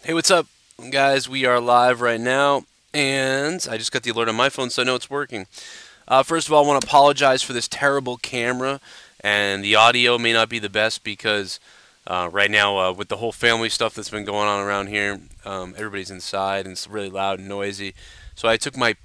Hey, what's up, guys? We are live right now, and I just got the alert on my phone, so I know it's working. First of all, I want to apologize for this terrible camera, and the audio may not be the best because right now, with the whole family stuff that's been going on around here, everybody's inside, and it's really loud and noisy. So I took my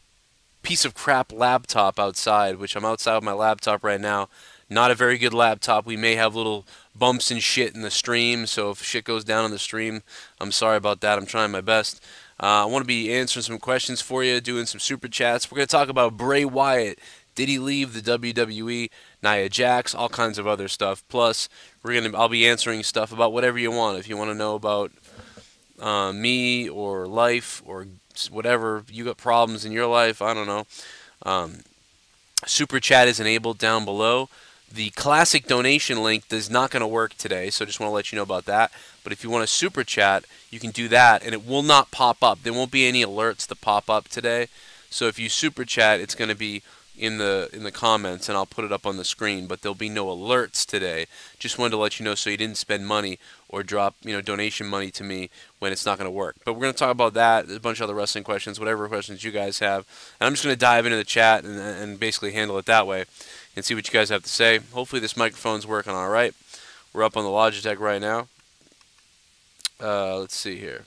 piece of crap laptop outside, which I'm outside with my laptop right now. Not a very good laptop. We may have little bumps and shit in the stream, so if shit goes down in the stream, I'm sorry about that. I'm trying my best. I want to be answering some questions for you, doing some super chats. We're going to talk about Bray Wyatt. Did he leave the WWE? Nia Jax, all kinds of other stuff. Plus, I'll be answering stuff about whatever you want. If you want to know about me or life or whatever, you got problems in your life, I don't know. Super chat is enabled down below. The classic donation link is not going to work today, so just want to let you know about that. But if you want a super chat, you can do that, and it will not pop up. There won't be any alerts to pop up today. So if you super chat, it's going to be in the comments, and I'll put it up on the screen. But there'll be no alerts today. Just wanted to let you know so you didn't spend money or drop donation money to me when it's not going to work. But we're going to talk about that. There's a bunch of other wrestling questions, whatever questions you guys have, and I'm just going to dive into the chat and basically handle it that way and see what you guys have to say. Hopefully this microphone's working all right. We're up on the Logitech right now. Let's see here.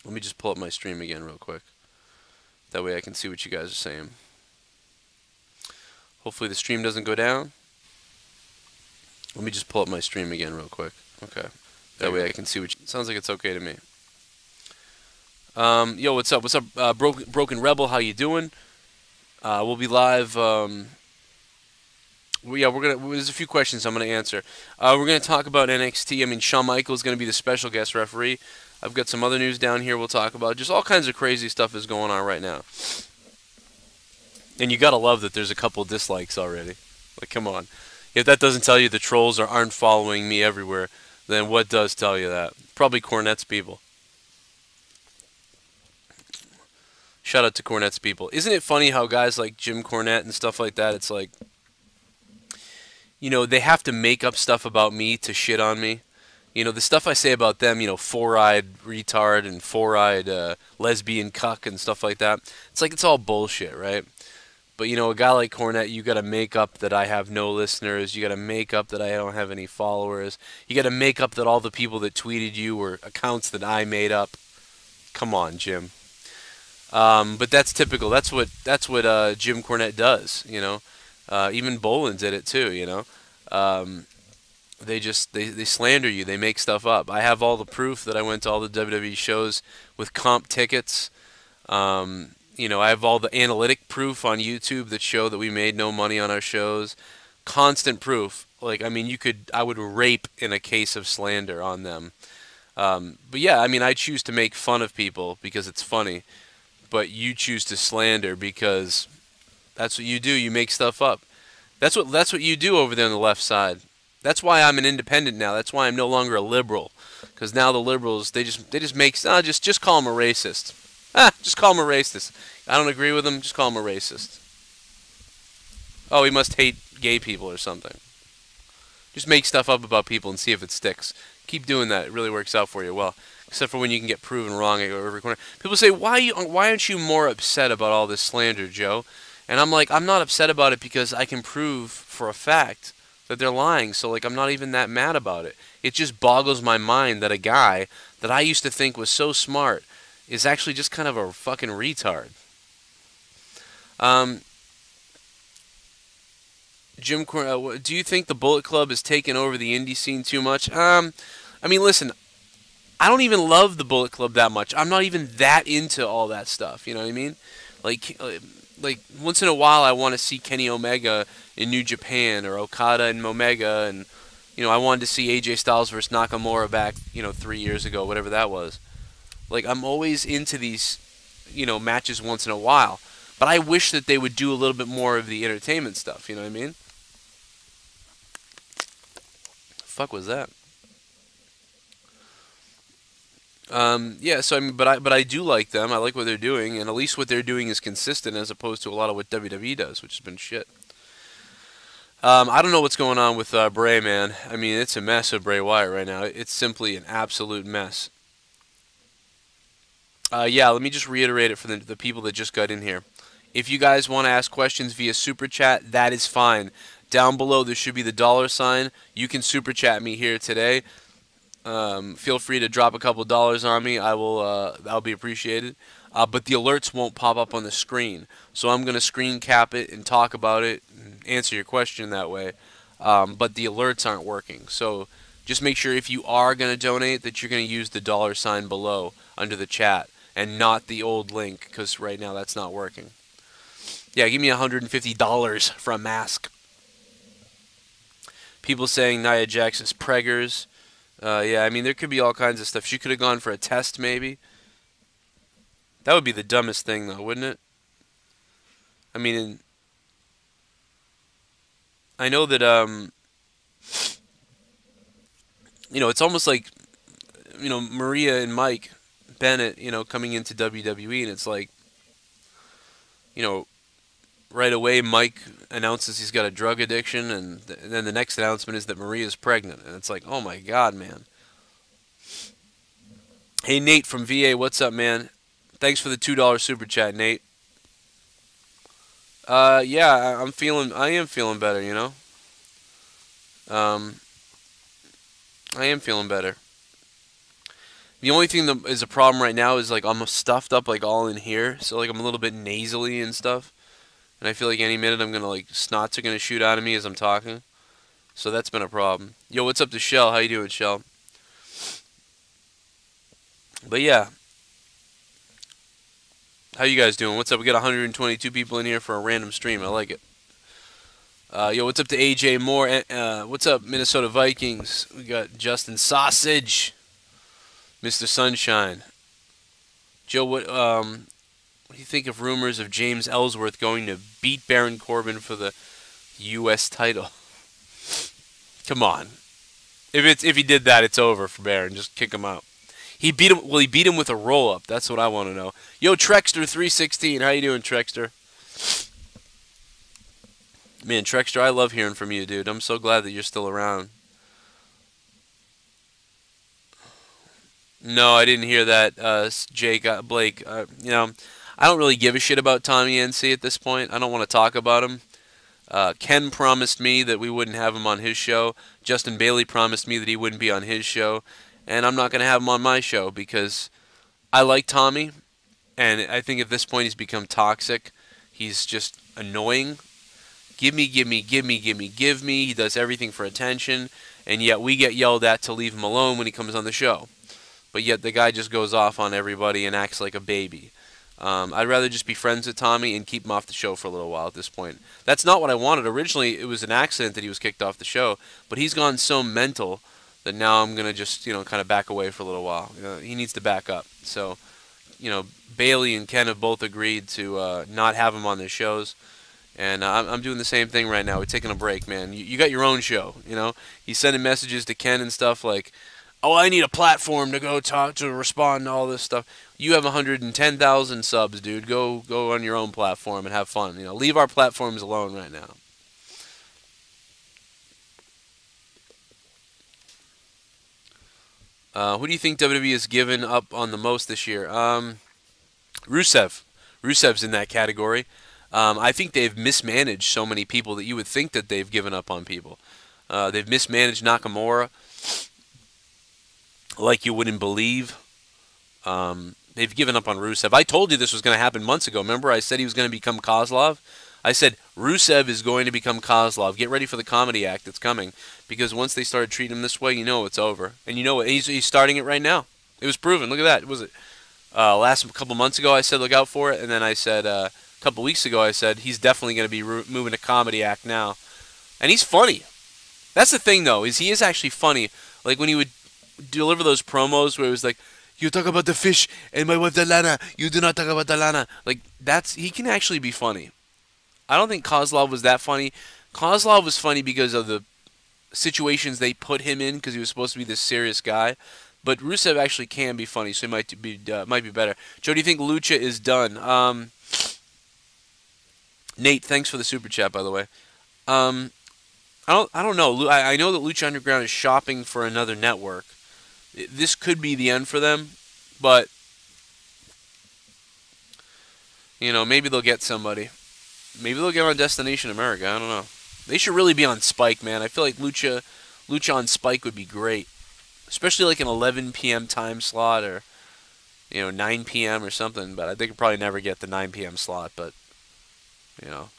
Let me just pull up my stream again real quick. That way I can see what you guys are saying. Hopefully the stream doesn't go down. Let me just pull up my stream again real quick. Okay. That way I can see what you... Sounds like it's okay to me. Yo, what's up? What's up, Broken Rebel? How you doing? We'll be live. Yeah, there's a few questions I'm gonna answer. We're gonna talk about NXT. I mean, Shawn Michaels is gonna be the special guest referee. I've got some other news down here we'll talk about. Just all kinds of crazy stuff is going on right now. And you gotta love that there's a couple dislikes already. Like, come on. If that doesn't tell you the trolls aren't following me everywhere, then what does tell you that? Probably Cornette's people. Shout out to Cornette's people. Isn't it funny how guys like Jim Cornette and stuff like that, it's like, they have to make up stuff about me to shit on me. The stuff I say about them, four-eyed retard and four-eyed lesbian cuck and stuff like that, it's like it's all bullshit, right? But, a guy like Cornette, you got to make up that I have no listeners. You got to make up that I don't have any followers. You got to make up that all the people that tweeted you were accounts that I made up. Come on, Jim. But that's typical. That's what Jim Cornette does. Even Bolin did it too. They slander you. They make stuff up. I have all the proof that I went to all the WWE shows with comp tickets. I have all the analytic proof on YouTube that show that we made no money on our shows. Constant proof. Like, I mean, I would rape in a case of slander on them. But yeah, I mean, I choose to make fun of people because it's funny. But you choose to slander because that's what you do. You make stuff up. That's what you do over there on the left side. That's why I'm an independent now. That's why I'm no longer a liberal. Because now the liberals, they just make... just call them a racist. Just call them a racist. I don't agree with them, just call them a racist. Oh, he must hate gay people or something. Just make stuff up about people and see if it sticks. Keep doing that. It really works out for you well. Except for when you can get proven wrong at every corner. People say, why aren't you more upset about all this slander, Joe? And I'm like, I'm not upset about it because I can prove for a fact that they're lying. So, like, I'm not even that mad about it. It just boggles my mind that a guy that I used to think was so smart is actually just kind of a fucking retard. Jim, do you think the Bullet Club has taken over the indie scene too much? I mean, listen, I don't even love the Bullet Club that much. I'm not even that into all that stuff. You know what I mean? Like once in a while, I want to see Kenny Omega in New Japan or Okada and Omega, and I wanted to see AJ Styles versus Nakamura back 3 years ago, whatever that was. Like, I'm always into these matches once in a while, but I wish that they would do a little bit more of the entertainment stuff. You know what I mean? The fuck was that? Yeah, so I mean, but I do like them. I like what they're doing, and at least what they're doing is consistent as opposed to a lot of what WWE does, which has been shit. I don't know what's going on with Bray, man. I mean, it's a mess of Bray Wyatt right now. It's simply an absolute mess. Yeah, let me just reiterate it for the people that just got in here. If you guys want to ask questions via Super Chat, that is fine. Down below, there should be the $sign. You can Super Chat me here today. Feel free to drop a couple dollars on me. That'll be appreciated. But the alerts won't pop up on the screen. So I'm going to screen cap it and talk about it and answer your question that way. But the alerts aren't working. So just make sure if you are going to donate that you're going to use the $sign below under the chat and not the old link, because right now that's not working. Yeah, give me $150 for a mask. People saying Nia Jax is preggers. Yeah, I mean, there could be all kinds of stuff. She could have gone for a test, maybe. That would be the dumbest thing, though, wouldn't it? I mean, I know that, you know, it's almost like, you know, Maria and Mike Bennett, you know, coming into WWE, and it's like, you know, right away Mike announces he's got a drug addiction, and then the next announcement is that Maria's pregnant, and it's like, oh my God, man. Hey, Nate from VA, what's up, man? Thanks for the $2 super chat, Nate. Yeah, I am feeling better, you know. I am feeling better. The only thing that is a problem right now is, like, I'm stuffed up, like, all in here. So, like, I'm a little bit nasally and stuff. And I feel like any minute I'm going to, like, snots are going to shoot out of me as I'm talking. So that's been a problem. Yo, what's up to Shell? How you doing, Shell? But, yeah. How you guys doing? What's up? We got 122 people in here for a random stream. I like it. Yo, what's up to AJ Moore? What's up, Minnesota Vikings? We got Justin Sausage. Mr. Sunshine. Joe, what do you think of rumors of James Ellsworth going to beat Baron Corbin for the U.S. title? Come on. If he did that, it's over for Baron. Just kick him out. He beat him. Well, he beat him with a roll-up. That's what I want to know. Yo, Trexter316. How you doing, Trexter? Man, Trexter, I love hearing from you, dude. I'm so glad that you're still around. No, I didn't hear that, Jake, Blake. You know, I don't really give a shit about Tommy NC at this point. I don't want to talk about him. Ken promised me that we wouldn't have him on his show. Justin Bailey promised me that he wouldn't be on his show. And I'm not going to have him on my show because I like Tommy. And I think at this point he's become toxic. He's just annoying. Give me, give me, give me, give me, give me. He does everything for attention. And yet we get yelled at to leave him alone when he comes on the show. But yet the guy just goes off on everybody and acts like a baby. I'd rather just be friends with Tommy and keep him off the show for a little while at this point. That's not what I wanted. Originally, it was an accident that he was kicked off the show. But he's gone so mental that now I'm going to just, you know, kind of back away for a little while. He needs to back up. So, you know, Bailey and Ken have both agreed to not have him on their shows. And I'm doing the same thing right now. We're taking a break, man. You got your own show, you know. He's sending messages to Ken and stuff like, oh, I need a platform to go talk to, respond to all this stuff. You have 110,000 subs, dude. Go on your own platform and have fun. You know, leave our platforms alone right now. Who do you think WWE has given up on the most this year? Rusev. Rusev's in that category. I think they've mismanaged so many people that you would think that they've given up on people. They've mismanaged Nakamura like you wouldn't believe. They've given up on Rusev. I told you this was going to happen months ago. Remember, I said he was going to become Kozlov? I said, Rusev is going to become Kozlov. Get ready for the comedy act that's coming. Because once they started treating him this way, you know it's over. And you know what? He's starting it right now. It was proven. Look at that. Was it last couple months ago I said look out for it. And then I said a couple weeks ago I said he's definitely going to be moving to comedy act now. And he's funny. That's the thing, though, is he is actually funny. Like when he would deliver those promos where it was like, you talk about the fish and my wife Dalana. You do not talk about Dalana. Like, he can actually be funny. I don't think Kozlov was that funny. Kozlov was funny because of the situations they put him in because he was supposed to be this serious guy. But Rusev actually can be funny, so he might be better. Joe, do you think Lucha is done? Nate, thanks for the super chat, by the way. I don't know. I know that Lucha Underground is shopping for another network. This could be the end for them, but you know, maybe they'll get somebody. Maybe they'll get on Destination America. I don't know. They should really be on Spike, man. I feel like Lucha on Spike would be great, especially like an 11 p.m. time slot or 9 p.m. or something. But they could probably never get the 9 p.m. slot. But you know,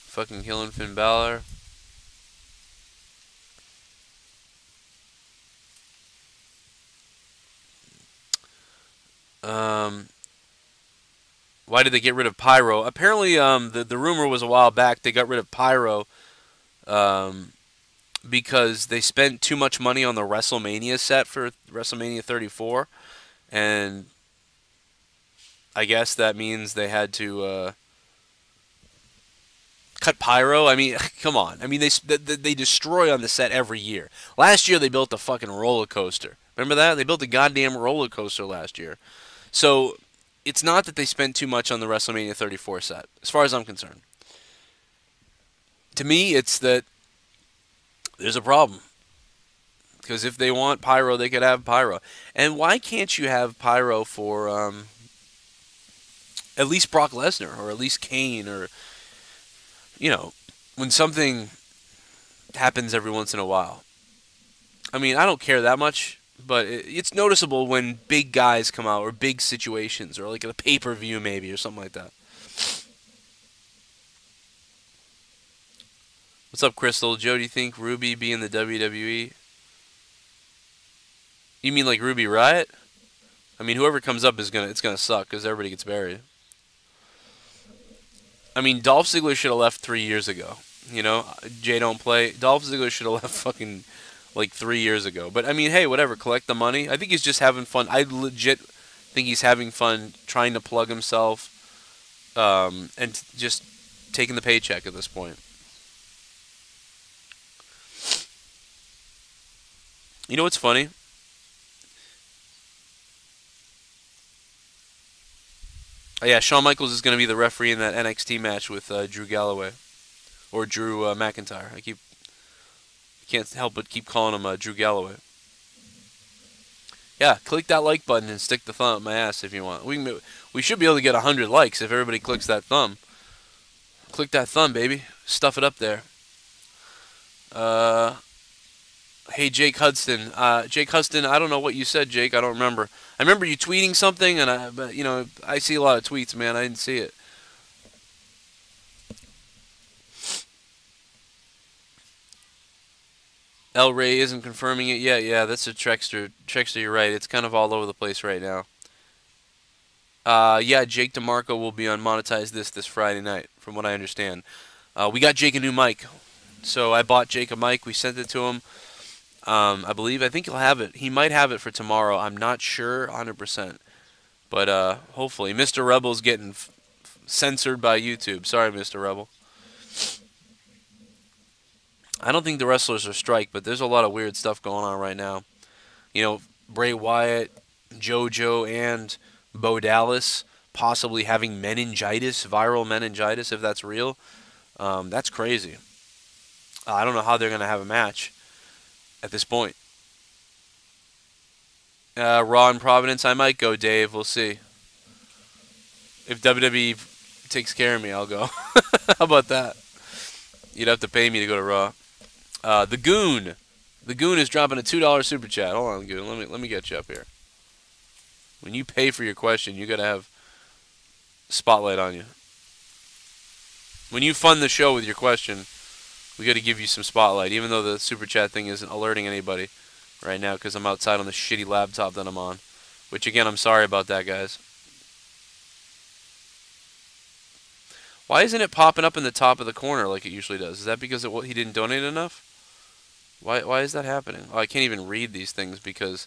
fucking killing Finn Balor. Why did they get rid of Pyro? Apparently, the rumor was a while back they got rid of Pyro because they spent too much money on the WrestleMania set for WrestleMania 34, and I guess that means they had to cut Pyro. I mean, come on. I mean, they destroy on the set every year. Last year they built a fucking roller coaster. Remember that? They built a goddamn roller coaster last year. So it's not that they spent too much on the WrestleMania 34 set, as far as I'm concerned. To me, it's that there's a problem. Because if they want Pyro, they could have Pyro. And why can't you have Pyro for at least Brock Lesnar or at least Kane or, when something happens every once in a while? I mean, I don't care that much, but it's noticeable when big guys come out or big situations or like a pay-per-view maybe or something like that. What's up, Crystal? Joe, do you think Ruby be in the WWE? You mean like Ruby Riott? I mean, whoever comes up it's gonna suck because everybody gets buried. I mean, Dolph Ziggler should have left 3 years ago. Jay don't play. Dolph Ziggler should have left fucking like 3 years ago. But I mean, hey, whatever. Collect the money. I think he's just having fun. I legit think he's having fun trying to plug himself, and just taking the paycheck at this point. You know what's funny? Oh, yeah, Shawn Michaels is going to be the referee in that NXT match with Drew Galloway. Or Drew McIntyre. I can't help but keep calling him Drew Galloway. Yeah, click that like button and stick the thumb up my ass if you want. We should be able to get 100 likes if everybody clicks that thumb. Click that thumb, baby. Stuff it up there. Hey, Jake Hudson. Jake Hudson, I don't know what you said, Jake. I don't remember. I remember you tweeting something, but I see a lot of tweets, man. I didn't see it. El Rey isn't confirming it yet. Yeah, that's a Trexter. Trexter, you're right. It's kind of all over the place right now. Yeah, Jake DeMarco will be on Monetize this Friday night, from what I understand. We got Jake a new mic. So I bought Jake a mic. We sent it to him. I think he'll have it. He might have it for tomorrow. I'm not sure 100%. But hopefully. Mr. Rebel's getting censored by YouTube. Sorry, Mr. Rebel. I don't think the wrestlers are strike, but there's a lot of weird stuff going on right now. Bray Wyatt, JoJo, and Bo Dallas possibly having meningitis, viral meningitis, if that's real. That's crazy. I don't know how they're going to have a match at this point. Raw in Providence, I might go, Dave. We'll see. If WWE takes care of me, I'll go. How about that? You'd have to pay me to go to Raw. The Goon. The Goon is dropping a $2 super chat. Hold on, Goon. Let me get you up here. When you pay for your question, you gotta have spotlight on you. When you fund the show with your question, we gotta give you some spotlight, even though the super chat thing isn't alerting anybody right now because I'm outside on the shitty laptop that I'm on. Which again, I'm sorry about that, guys. Why isn't it popping up in the top of the corner like it usually does? Is that because he didn't donate enough? Why is that happening? Oh, I can't even read these things because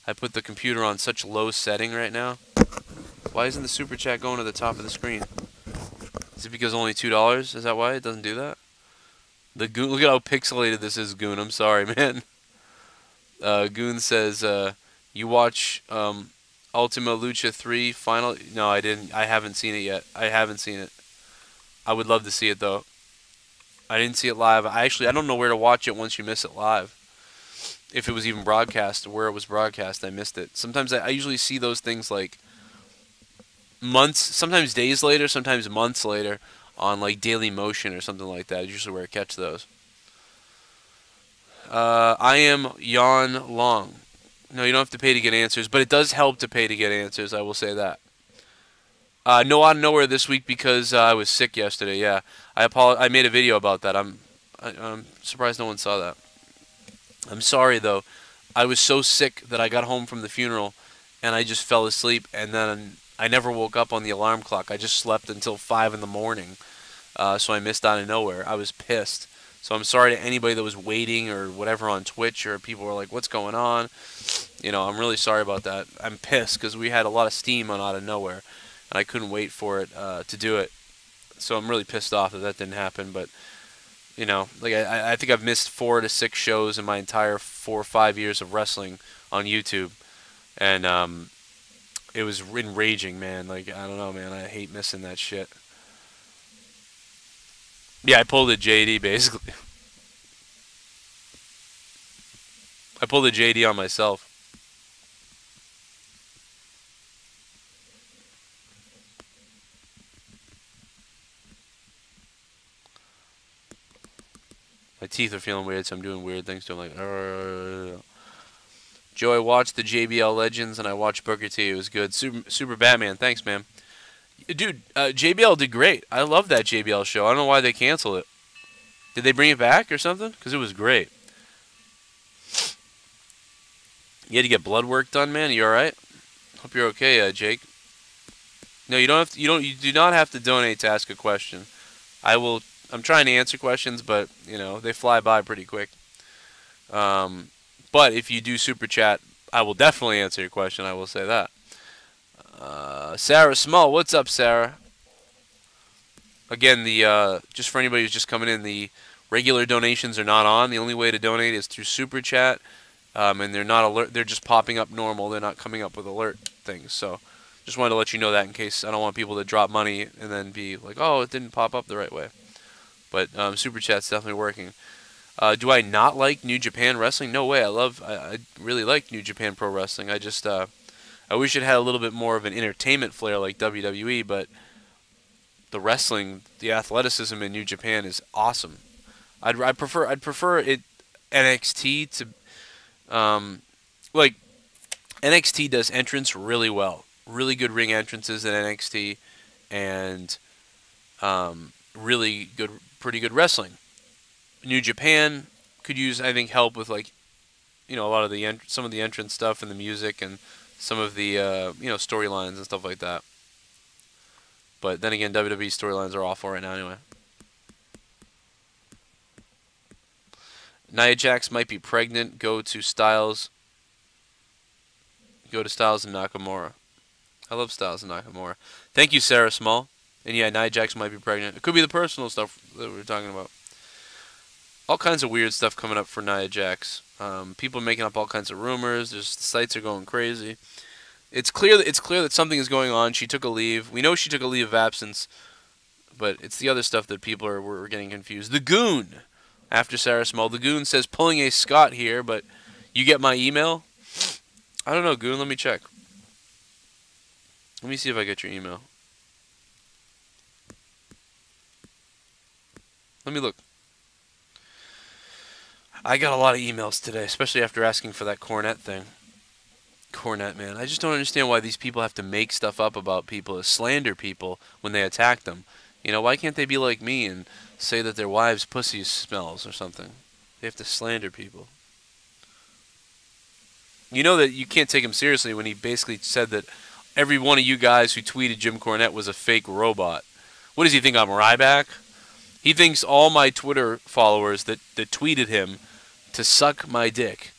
I put the computer on such low setting right now. Why isn't the super chat going to the top of the screen? Is it because only $2? Is that why it doesn't do that? The Goon, look at how pixelated this is, Goon. I'm sorry, man. Goon says, you watch Ultima Lucha 3 final. No, I didn't. I haven't seen it yet. I haven't seen it. I would love to see it though. I didn't see it live. I don't know where to watch it once you miss it live. If it was even broadcast, or where it was broadcast, I missed it. Sometimes I usually see those things like months, sometimes days later, sometimes months later on like Daily Motion or something like that. Usually where I catch those. I am Yawn Long. No, you don't have to pay to get answers, but it does help to pay to get answers. I will say that. No out of nowhere this week because I was sick yesterday. Yeah, I made a video about that. I'm surprised no one saw that. I'm sorry though. I was so sick that I got home from the funeral, and I just fell asleep, and then I never woke up on the alarm clock. I just slept until 5 in the morning, so I missed out of nowhere. I was pissed. So I'm sorry to anybody that was waiting or whatever on Twitch, or people were like, "What's going on?" You know, I'm really sorry about that. I'm pissed because we had a lot of steam on out of nowhere, and I couldn't wait for it to do it. So I'm really pissed off that that didn't happen. But you know, like I think I've missed 4 to 6 shows in my entire 4 or 5 years of wrestling on YouTube, and it was enraging, man. Like I don't know, man. I hate missing that shit. Yeah, I pulled a JD basically. I pulled a JD on myself. My teeth are feeling weird, so I'm doing weird things to them, like. Joe, I watched the JBL Legends and I watched Booker T. It was good. Super Batman. Thanks, man. Dude, JBL did great. I love that JBL show. I don't know why they canceled it. Did they bring it back or something? Because it was great. You had to get blood work done, man. You all right? Hope you're okay, Jake. No, you don't have to, you do not have to donate to ask a question. I'm trying to answer questions, but you know they fly by pretty quick. But if you do super chat, I will definitely answer your question. I will say that. Sarah Small, what's up, Sarah? Again, just for anybody who's just coming in, the regular donations are not on. The only way to donate is through super chat, and they're not alert. They're just popping up normal. They're not coming up with alert things. So, just wanted to let you know that in case I don't want people to drop money and then be like, "Oh, it didn't pop up the right way." But super chat's definitely working. Do I not like New Japan Wrestling? No way. I really like New Japan Pro Wrestling. I just I wish it had a little bit more of an entertainment flair like WWE, but the wrestling, the athleticism in New Japan is awesome. I'd prefer it NXT to like NXT does entrance really well. Really good ring entrances in NXT, and really good, pretty good wrestling. New Japan could use, I think, help with like, you know, a lot of the some of the entrance stuff and the music and some of the you know, storylines and stuff like that. But then again, WWE storylines are awful right now anyway. Nia Jax might be pregnant. Go to Styles and Nakamura. I love Styles and Nakamura. Thank you, Sarah Small. And yeah, Nia Jax might be pregnant. It could be the personal stuff that we're talking about. All kinds of weird stuff coming up for Nia Jax. People are making up all kinds of rumors. The sites are going crazy. It's clear that something is going on. She took a leave. We know she took a leave of absence, but it's the other stuff that people were getting confused. The Goon, after Sarah Small. The Goon says pulling a Scott here, but you get my email. I don't know, Goon. Let me check. Let me see if I get your email. Let me look. I got a lot of emails today, especially after asking for that Cornette thing. Cornette, man. I just don't understand why these people have to make stuff up about people, slander people when they attack them. You know, why can't they be like me and say that their wives' pussy smells or something? They have to slander people. You know that you can't take him seriously when he basically said that every one of you guys who tweeted Jim Cornette was a fake robot. What does he think, I'm RYBACK? He thinks all my Twitter followers that tweeted him to suck my dick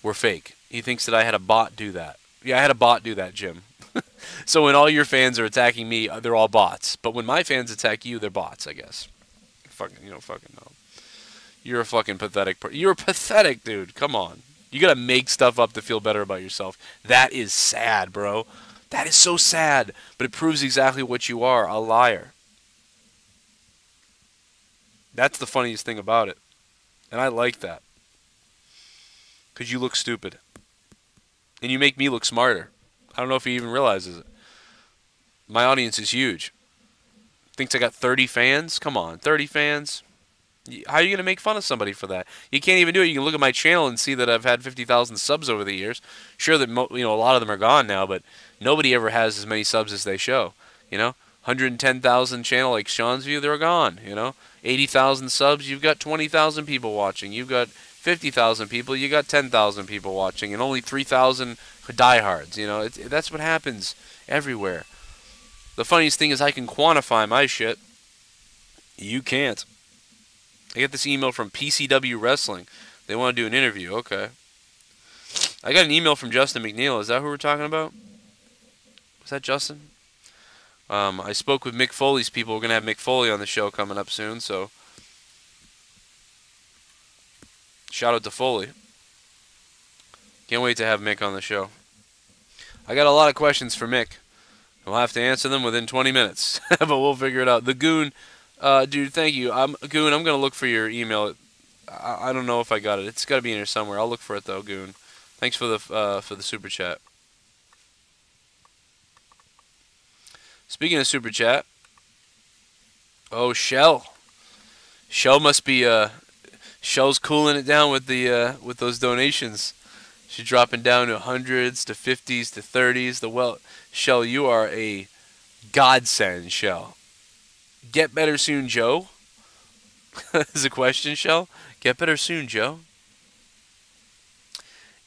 were fake. He thinks that I had a bot do that. Yeah, I had a bot do that, Jim. So when all your fans are attacking me, they're all bots. But when my fans attack you, they're bots, I guess. Fucking, you don't fucking know. You're a fucking pathetic person. You're pathetic, dude. Come on. You gotta make stuff up to feel better about yourself. That is sad, bro. That is so sad. But it proves exactly what you are, a liar. That's the funniest thing about it. And I like that. Because you look stupid. And you make me look smarter. I don't know if he even realizes it. My audience is huge. Thinks I got 30 fans? Come on, 30 fans? How are you going to make fun of somebody for that? You can't even do it. You can look at my channel and see that I've had 50,000 subs over the years. Sure that a lot of them are gone now, but nobody ever has as many subs as they show. 110,000 channel like Sean's View, they're gone. 80,000 subs, you've got 20,000 people watching. You've got 50,000 people, you got 10,000 people watching, and only 3,000 diehards. That's what happens everywhere. The funniest thing is I can quantify my shit. You can't. I get this email from PCW Wrestling. They want to do an interview. Okay. I got an email from Justin McNeil. Is that who we're talking about? Was that Justin? I spoke with Mick Foley's people. We're going to have Mick Foley on the show coming up soon, so shout out to Foley. Can't wait to have Mick on the show. I got a lot of questions for Mick. We'll have to answer them within 20 minutes, but we'll figure it out. The Goon, dude, thank you. Goon, I'm going to look for your email. I don't know if I got it. It's got to be in here somewhere. I'll look for it, though, Goon. Thanks for the super chat. Speaking of super chat, oh, Shell. Shell must be, Shell's cooling it down with with those donations. She's dropping down to hundreds, to 50s, to 30s. Shell, you are a godsend, Shell. Get better soon, Joe. Is a question, Shell? Get better soon, Joe.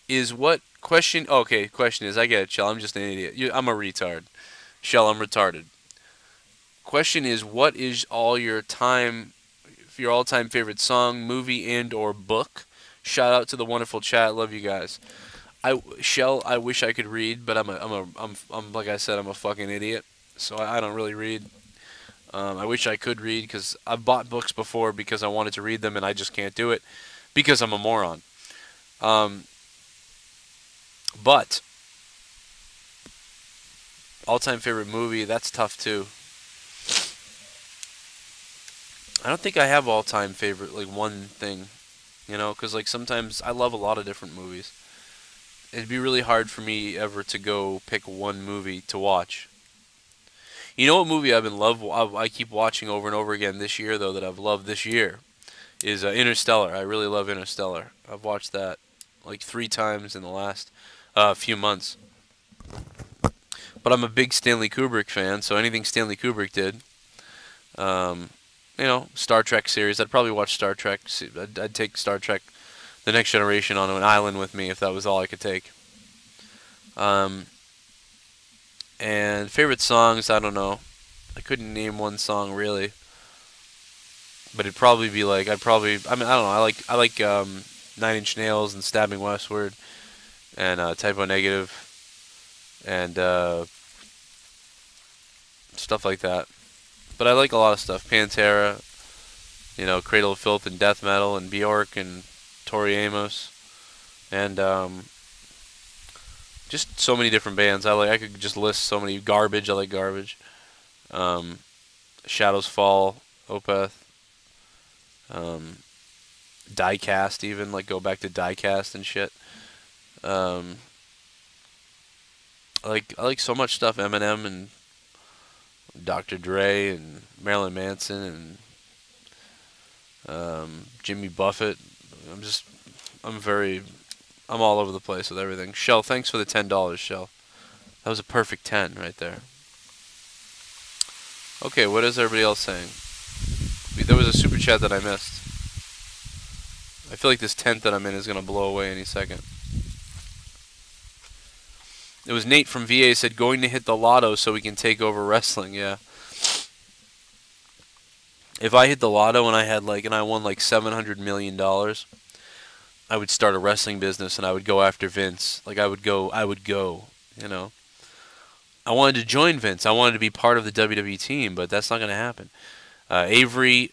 Is what question? Okay, question is, I get it, Shell. I'm just an idiot. I'm a retard. Shell, I'm retarded. Question is, what is your all-time favorite song, movie, and/or book? Shout out to the wonderful chat. Love you guys. Shell, I wish I could read, but I'm like I said, I'm a fucking idiot, so I don't really read. I wish I could read because I've bought books before because I wanted to read them and I just can't do it because I'm a moron. But all-time favorite movie, that's tough too. I don't think I have all-time favorite, like one thing. Because like sometimes I love a lot of different movies. It'd be really hard for me ever to go pick one movie to watch. You know what movie I keep watching over and over again this year, though, that I've loved this year, is Interstellar. I really love Interstellar. I've watched that like 3 times in the last few months. But I'm a big Stanley Kubrick fan, so anything Stanley Kubrick did, Star Trek series. I'd probably watch Star Trek. I'd take Star Trek The Next Generation on an island with me if that was all I could take. And favorite songs, I don't know. I couldn't name one song really. But it'd probably be like, I don't know, I like 9 Inch Nails and Stabbing Westward and Typo Negative and stuff like that. But I like a lot of stuff. Pantera, Cradle of Filth and Death Metal and Bjork and Tori Amos. And just so many different bands. I could just list so many. Garbage, I like Garbage. Shadows Fall, Opeth. Diecast even, like go back to Diecast and shit. I like so much stuff. Eminem and Dr. Dre and Marilyn Manson and Jimmy Buffett. I'm all over the place with everything. Shell, thanks for the $10, Shell. That was a perfect 10 right there. Okay, what is everybody else saying? There was a super chat that I missed. I feel like this tent that I'm in is going to blow away any second. It was Nate from VA said, going to hit the lotto so we can take over wrestling. Yeah. If I hit the lotto and I won like $700 million, I would start a wrestling business and I would go after Vince. Like I would go, I wanted to join Vince. I wanted to be part of the WWE team, but that's not going to happen. Avery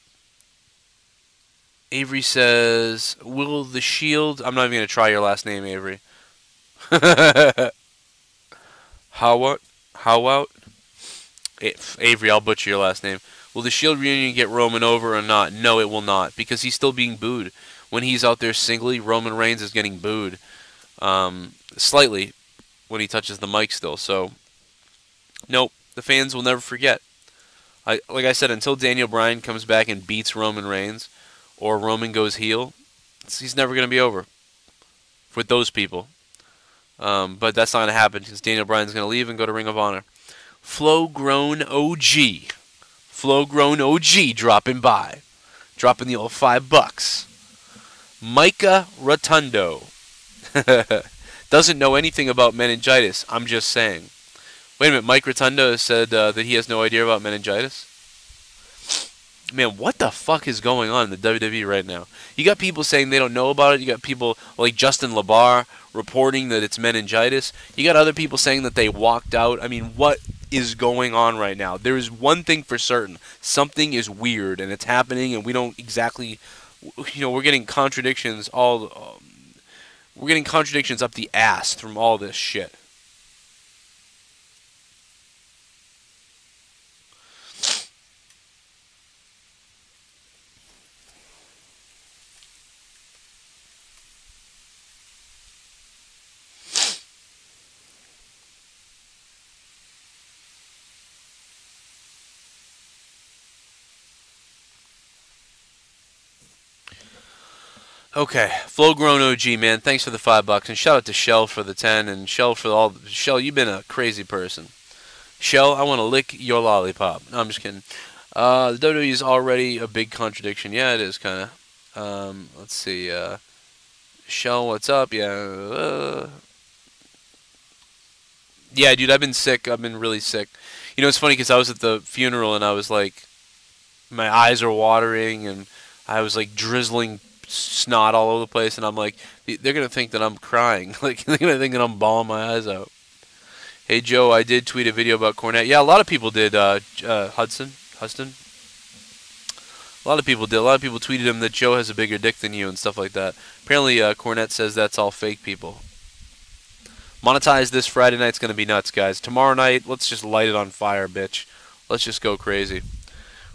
Avery says, will the Shield... I'm not even going to try your last name, Avery. How out? Avery, I'll butcher your last name. Will the Shield reunion get Roman over or not? No, it will not, because he's still being booed. When he's out there singly, Roman Reigns is getting booed. Slightly, when he touches the mic still. So, nope, the fans will never forget. Like I said, until Daniel Bryan comes back and beats Roman Reigns, or Roman goes heel, he's never going to be over with those people. But that's not going to happen because Daniel Bryan's going to leave and go to Ring of Honor. Flow-grown OG. Flow-grown OG dropping by. Dropping the old $5. Micah Rotundo. Doesn't know anything about meningitis. I'm just saying. Wait a minute. Mike Rotundo said that he has no idea about meningitis? Man, what the fuck is going on in the WWE right now? You got people saying they don't know about it. You got people like Justin LaBar reporting that it's meningitis. You got other people saying that they walked out. I mean, what is going on right now? There is one thing for certain. Something is weird, and it's happening, and we don't exactly... You know, we're getting contradictions we're getting contradictions up the ass from all this shit. Okay, Flow-grown OG, man. Thanks for the $5, and shout out to Shell for the 10, and Shell for all. Shell, you've been a crazy person. Shell, I want to lick your lollipop. No, I'm just kidding. The WWE is already a big contradiction. Yeah, it is kind of. Let's see. Shell, what's up? Yeah. Yeah, dude, I've been sick. I've been really sick. You know, it's funny because I was at the funeral and I was like, my eyes are watering and I was like drizzling snot all over the place, and I'm like, they're gonna think that I'm crying. Like, they're gonna think that I'm bawling my eyes out. Hey Joe, I did tweet a video about Cornette. Yeah, a lot of people did. Huston. A lot of people did. A lot of people tweeted him that Joe has a bigger dick than you and stuff like that. Apparently, Cornette says that's all fake people. Monetize this Friday night's gonna be nuts, guys. Tomorrow night, let's just light it on fire, bitch. Let's just go crazy.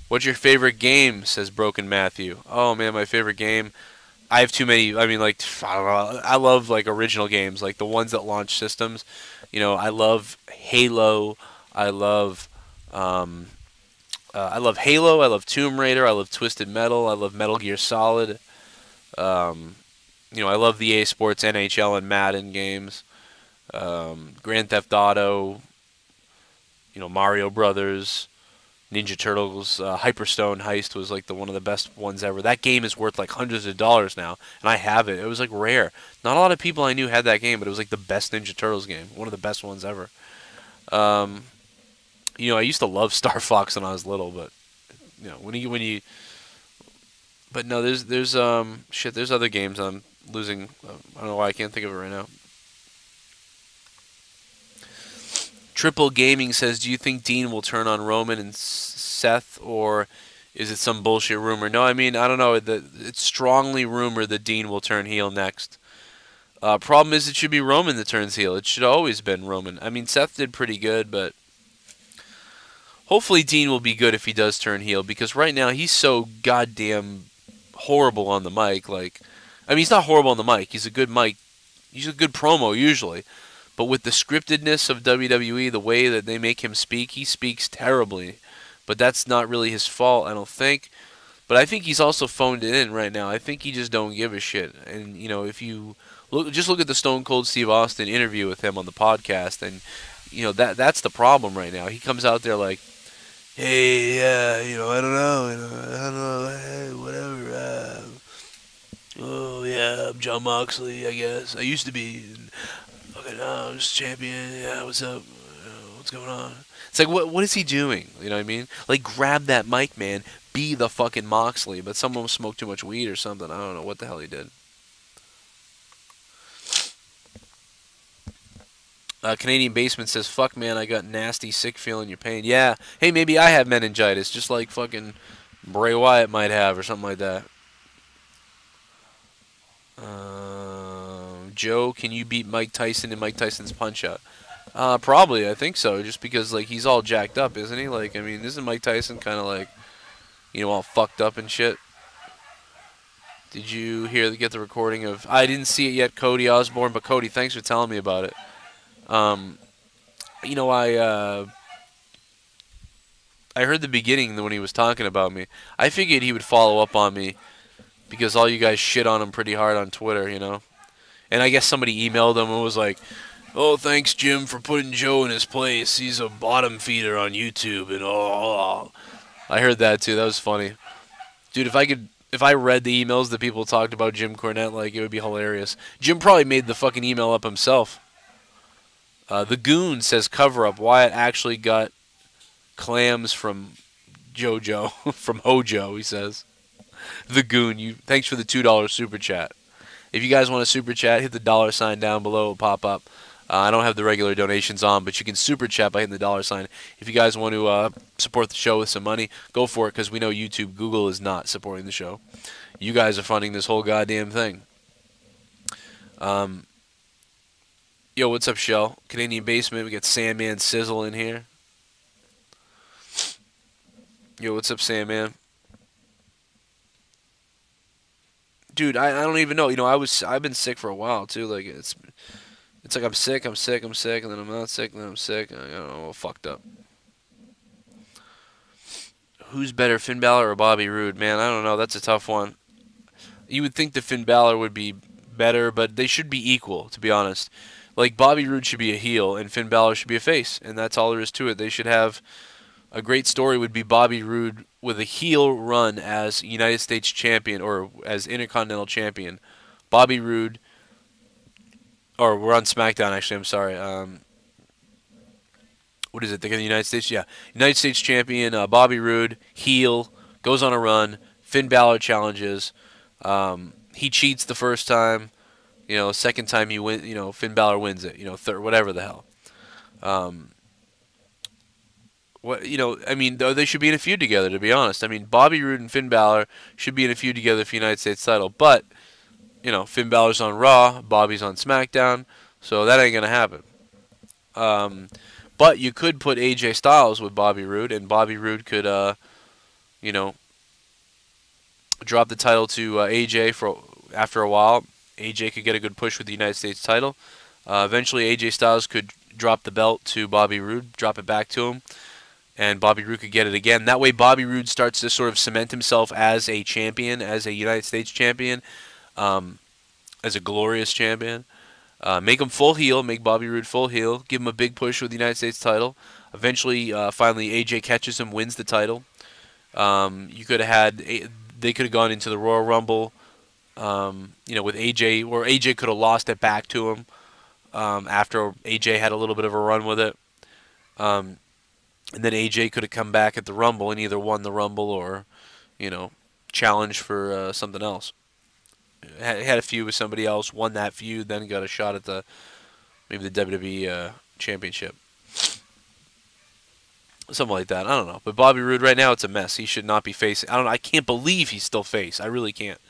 What's your favorite game? Says Broken Matthew. Oh man, my favorite game. I have too many. I mean, like, I don't know. I love like original games, like the ones that launch systems. You know, I love Halo. I love Halo. I love Tomb Raider. I love Twisted Metal. I love Metal Gear Solid. You know, I love the EA Sports, NHL, and Madden games. Grand Theft Auto. You know, Mario Brothers. Ninja Turtles, Hyperstone Heist was like one of the best ones ever. That game is worth like hundreds of dollars now, and I have it. It was like rare. Not a lot of people I knew had that game, but it was like the best Ninja Turtles game, one of the best ones ever. You know, I used to love Star Fox when I was little, but you know, when you, but no, there's shit. There's other games I'm losing. I don't know why I can't think of it right now. Triple Gaming says, do you think Dean will turn on Roman and Seth, or is it some bullshit rumor? No, I mean, I don't know. It's strongly rumored that Dean will turn heel next. Problem is, it should be Roman that turns heel. It should have always been Roman. I mean, Seth did pretty good, but hopefully Dean will be good if he does turn heel, because right now he's so goddamn horrible on the mic. Like, I mean, he's not horrible on the mic. He's a good mic. He's a good promo usually. But with the scriptedness of WWE, the way that they make him speak, he speaks terribly. But that's not really his fault, I don't think. But I think he's also phoned it in right now. I think he just don't give a shit. And, you know, if you just look at the Stone Cold Steve Austin interview with him on the podcast, and, you know, that's the problem right now. He comes out there like, hey, you know, I don't know, hey, whatever. Oh, yeah, I'm John Moxley, I guess. I used to be... Okay, no, I'm just champion. Yeah, what's up? What's going on? It's like, what is he doing? You know what I mean? Like, grab that mic, man. Be the fucking Moxley. But someone smoked too much weed or something. I don't know what the hell he did. Canadian Basement says, fuck, man, I got nasty, sick feeling your pain. Yeah. Hey, maybe I have meningitis, just like fucking Bray Wyatt might have or something like that. Joe, can you beat Mike Tyson in Mike Tyson's Punch-Out? Probably, I think so. Just because like he's all jacked up, isn't he? Like, I mean, isn't Mike Tyson kind of like, you know, all fucked up and shit? Did you get the recording of? I didn't see it yet, Cody Osborne. But Cody, thanks for telling me about it. You know, I heard the beginning when he was talking about me. I figured he would follow up on me because all you guys shit on him pretty hard on Twitter, you know. And I guess somebody emailed him and was like, "Oh, thanks, Jim, for putting Joe in his place. He's a bottom feeder on YouTube." And oh, I heard that too. That was funny, dude. If I read the emails that people talked about Jim Cornette, like, it would be hilarious. Jim probably made the fucking email up himself. The Goon says cover up. Wyatt actually got clams from JoJo, from Hojo, he says. The Goon, thanks for the $2 super chat. If you guys want to super chat, hit the $sign down below. It'll pop up. I don't have the regular donations on, but you can super chat by hitting the $sign. If you guys want to support the show with some money, go for it, because we know YouTube, Google is not supporting the show. You guys are funding this whole goddamn thing. Yo, what's up, Shell? Canadian Basement. We got Sandman Sizzle in here. Yo, what's up, Sandman? Dude, I don't even know. You know, I've been sick for a while too. Like it's like I'm sick, and then I'm not sick, and then I'm sick. I don't know, all fucked up. Who's better, Finn Balor or Bobby Roode? Man, I don't know. That's a tough one. You would think that Finn Balor would be better, but they should be equal, to be honest. Like, Bobby Roode should be a heel, and Finn Balor should be a face, and that's all there is to it. They should have a great story. Would be Bobby Roode with a heel run as United States champion or as Intercontinental champion. Bobby Roode, or we're on SmackDown actually. I'm sorry. What is it? They get the United States, yeah, United States champion. Bobby Roode, heel, goes on a run. Finn Balor challenges. He cheats the first time. You know, second time he win. You know, Finn Balor wins it. You know, third, whatever the hell. What, you know, I mean, they should be in a feud together, to be honest. I mean, Bobby Roode and Finn Balor should be in a feud together for the United States title. But, you know, Finn Balor's on Raw, Bobby's on SmackDown, so that ain't going to happen. But you could put AJ Styles with Bobby Roode, and Bobby Roode could, you know, drop the title to AJ after a while. AJ could get a good push with the United States title. Eventually, AJ Styles could drop the belt to Bobby Roode, drop it back to him, and Bobby Roode could get it again. That way, Bobby Roode starts to sort of cement himself as a champion, as a United States champion, as a glorious champion. Make him full heel, make Bobby Roode full heel, give him a big push with the United States title. Eventually, finally, AJ catches him, wins the title. You could have they could have gone into the Royal Rumble, you know, with AJ, or AJ could have lost it back to him after AJ had a little bit of a run with it. And then AJ could have come back at the Rumble and either won the Rumble or, you know, challenged for something else. Had a feud with somebody else, won that feud, then got a shot at maybe the WWE Championship. Something like that. I don't know. But Bobby Roode right now, it's a mess. He should not be facing. I don't know. I can't believe he's still face. I really can't.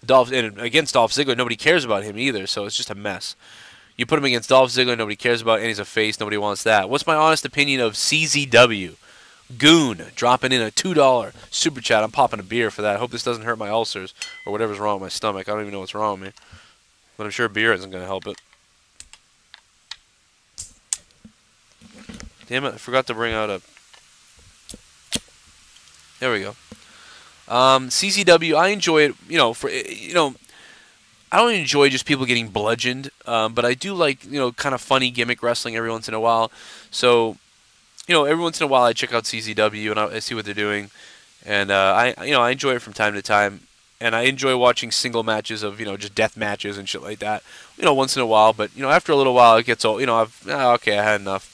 And against Dolph Ziggler, nobody cares about him either, so it's just a mess. You put him against Dolph Ziggler, nobody cares about, and he's a face, nobody wants that. What's my honest opinion of CZW? Goon, dropping in a $2 super chat. I'm popping a beer for that. I hope this doesn't hurt my ulcers or whatever's wrong with my stomach. I don't even know what's wrong with me. But I'm sure beer isn't going to help it. Damn it, I forgot to bring out a... There we go. CZW, I enjoy it, you know, I don't enjoy just people getting bludgeoned, but I do like, you know, kind of funny gimmick wrestling every once in a while. So, you know, every once in a while I check out CZW and I see what they're doing, and I enjoy it from time to time, and I enjoy watching single matches of, you know, just death matches and shit like that, you know, once in a while. But, you know, after a little while it gets old. You know, okay, I had enough.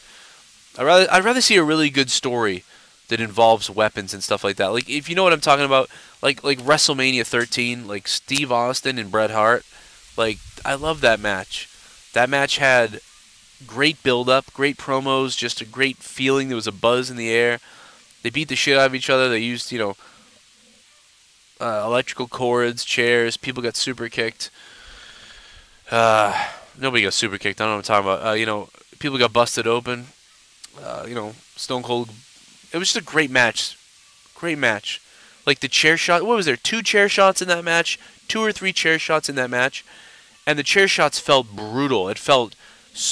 I'd rather see a really good story that involves weapons and stuff like that. Like, if you know what I'm talking about, like WrestleMania 13, like Steve Austin and Bret Hart. Like, I love that match. That match had great build-up, great promos, just a great feeling. There was a buzz in the air. They beat the shit out of each other. They used, you know, electrical cords, chairs. People got super kicked. Nobody got super kicked. I don't know what I'm talking about. You know, people got busted open. You know, Stone Cold. It was just a great match. Great match. Like the chair shot. What was there? 2 chair shots in that match? 2 or 3 chair shots in that match? And the chair shots felt brutal. It felt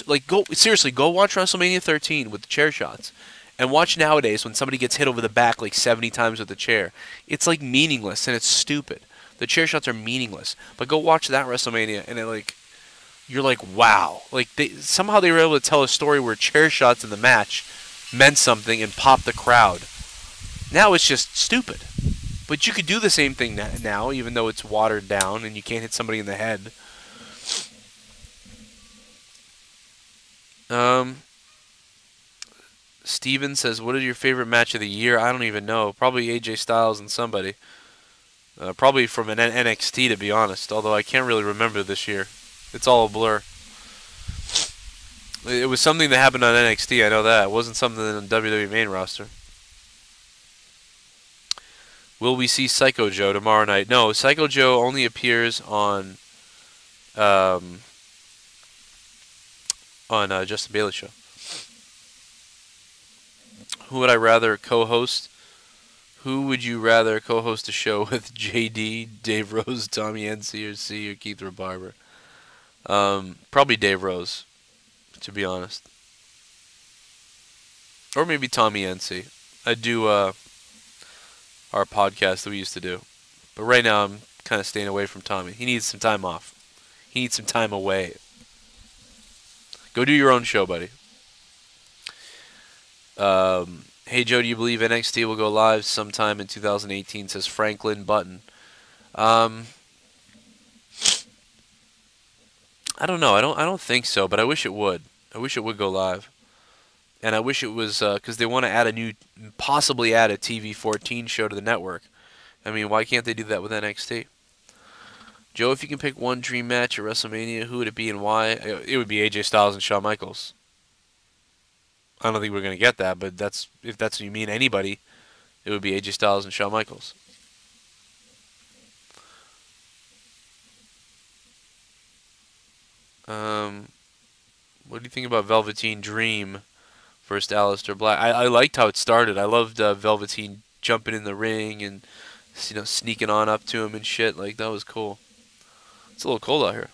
like, seriously, go watch WrestleMania 13 with the chair shots. And watch nowadays when somebody gets hit over the back like 70 times with a chair. It's like meaningless and it's stupid. The chair shots are meaningless. But go watch that WrestleMania and you're like, wow. Like somehow they were able to tell a story where chair shots in the match meant something and popped the crowd. Now it's just stupid. But you could do the same thing now, even though it's watered down and you can't hit somebody in the head. Steven says, what is your favorite match of the year? I don't even know. Probably AJ Styles and somebody. Probably from an NXT, to be honest. Although I can't really remember this year. It's all a blur. It was something that happened on NXT, I know that. It wasn't something on the WWE main roster. Will we see Psycho Joe tomorrow night? No, Psycho Joe only appears on Justin Bailey show. Who would I rather co-host? Who would you rather co-host a show with? JD, Dave Rose, Tommy NC, or C, or Keith Barber? Probably Dave Rose, to be honest. Or maybe Tommy NC. I do our podcast that we used to do. But right now I'm kind of staying away from Tommy. He needs some time off. He needs some time away. Go do your own show, buddy. Hey Joe, do you believe NXT will go live sometime in 2018? Says Franklin Button. I don't know. I don't think so, but I wish it would. I wish it would go live. And I wish it was because they want to add possibly add a TV 14 show to the network. I mean, why can't they do that with NXT? Joe, if you can pick one dream match at WrestleMania, who would it be and why? It would be AJ Styles and Shawn Michaels. I don't think we're going to get that, but if that's what you mean, anybody, it would be AJ Styles and Shawn Michaels. What do you think about Velveteen Dream versus Aleister Black? I liked how it started. I loved Velveteen jumping in the ring and sneaking on up to him and shit. Like, that was cool. It's a little cold out here.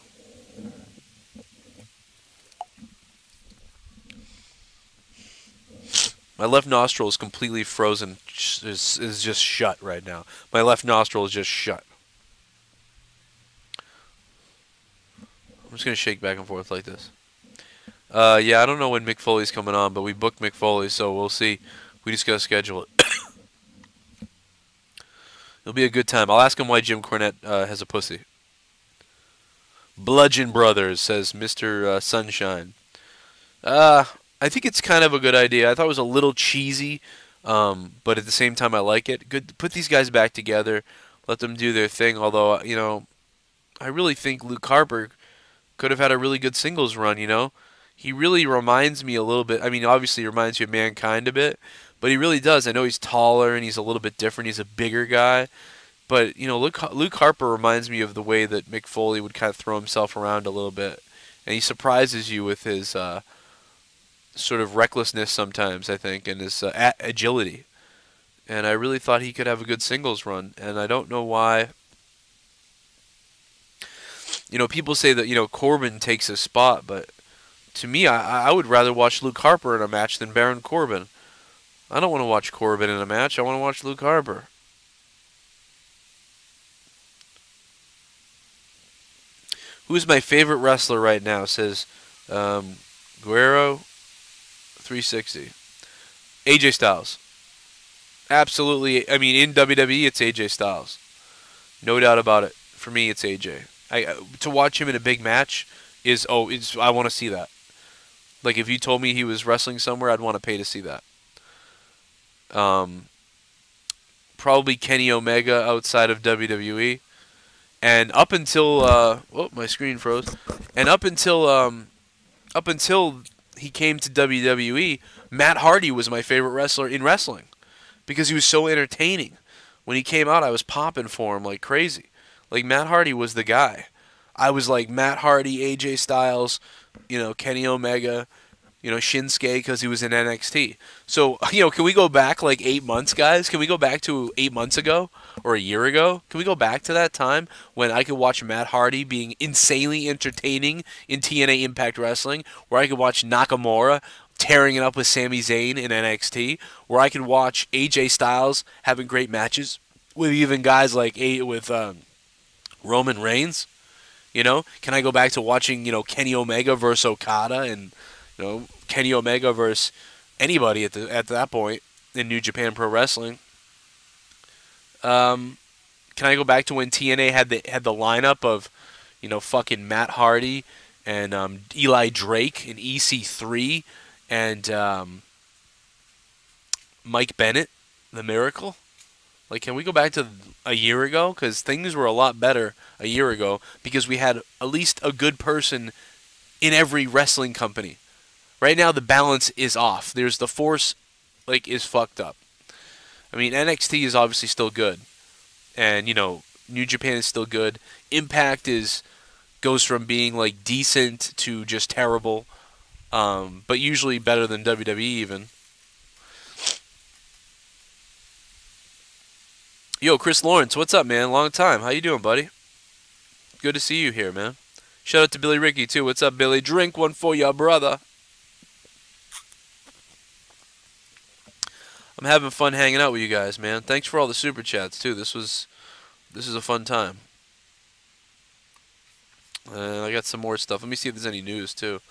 My left nostril is completely frozen. Is just shut right now. My left nostril is just shut. I'm just going to shake back and forth like this. Yeah, I don't know when Mick Foley's coming on, but we booked Mick Foley, so we'll see. We just got to schedule it. It'll be a good time. I'll ask him why Jim Cornette has a pussy. Bludgeon Brothers, says Mr. Sunshine. I think it's kind of a good idea. I thought it was a little cheesy, but at the same time I like it. Good to put these guys back together, let them do their thing, although, I really think Luke Harper could have had a really good singles run, He really reminds me a little bit. I mean, obviously he reminds you of Mankind a bit, but he really does. I know he's taller and he's a little bit different. He's a bigger guy. But, Luke Harper reminds me of the way that Mick Foley would kind of throw himself around a little bit. And he surprises you with his sort of recklessness sometimes, I think, and his agility. And I really thought he could have a good singles run. And I don't know why. People say that, Corbin takes his spot, but to me, I would rather watch Luke Harper in a match than Baron Corbin. I don't want to watch Corbin in a match. I want to watch Luke Harper. Who's my favorite wrestler right now? Says Guerrero 360. AJ Styles. Absolutely. I mean, in WWE, it's AJ Styles. No doubt about it. For me, it's AJ. To watch him in a big match I want to see that. Like, if you told me he was wrestling somewhere, I'd want to pay to see that. Probably Kenny Omega outside of WWE. And up until my screen froze. And up until he came to WWE, Matt Hardy was my favorite wrestler in wrestling because he was so entertaining. When he came out, I was popping for him like crazy. Like, Matt Hardy was the guy. I was like Matt Hardy, AJ Styles, you know, Kenny Omega, you know, Shinsuke because he was in NXT. So, you know, can we go back like 8 months, guys? Can we go back to 8 months ago or a year ago? Can we go back to that time when I could watch Matt Hardy being insanely entertaining in TNA Impact Wrestling, where I could watch Nakamura tearing it up with Sami Zayn in NXT, where I could watch AJ Styles having great matches with even guys like Roman Reigns? You know, can I go back to watching, you know, Kenny Omega versus Okada and, you know, Kenny Omega versus anybody at that point in New Japan Pro Wrestling? Can I go back to when TNA had the lineup of, you know, fucking Matt Hardy and Eli Drake and EC3 and Mike Bennett, the Miracle? Like, can we go back to a year ago? Because things were a lot better a year ago because we had at least a good person in every wrestling company. Right now, the balance is off. There's the force, like, is fucked up. I mean, NXT is obviously still good. And, you know, New Japan is still good. Impact goes from being, like, decent to just terrible. But usually better than WWE even. Yo, Chris Lawrence, what's up, man? Long time. How you doing, buddy? Good to see you here, man. Shout out to Billy Ricky, too. What's up, Billy? Drink one for ya, brother. I'm having fun hanging out with you guys, man. Thanks for all the super chats, too. This is a fun time. I got some more stuff. Let me see if there's any news, too.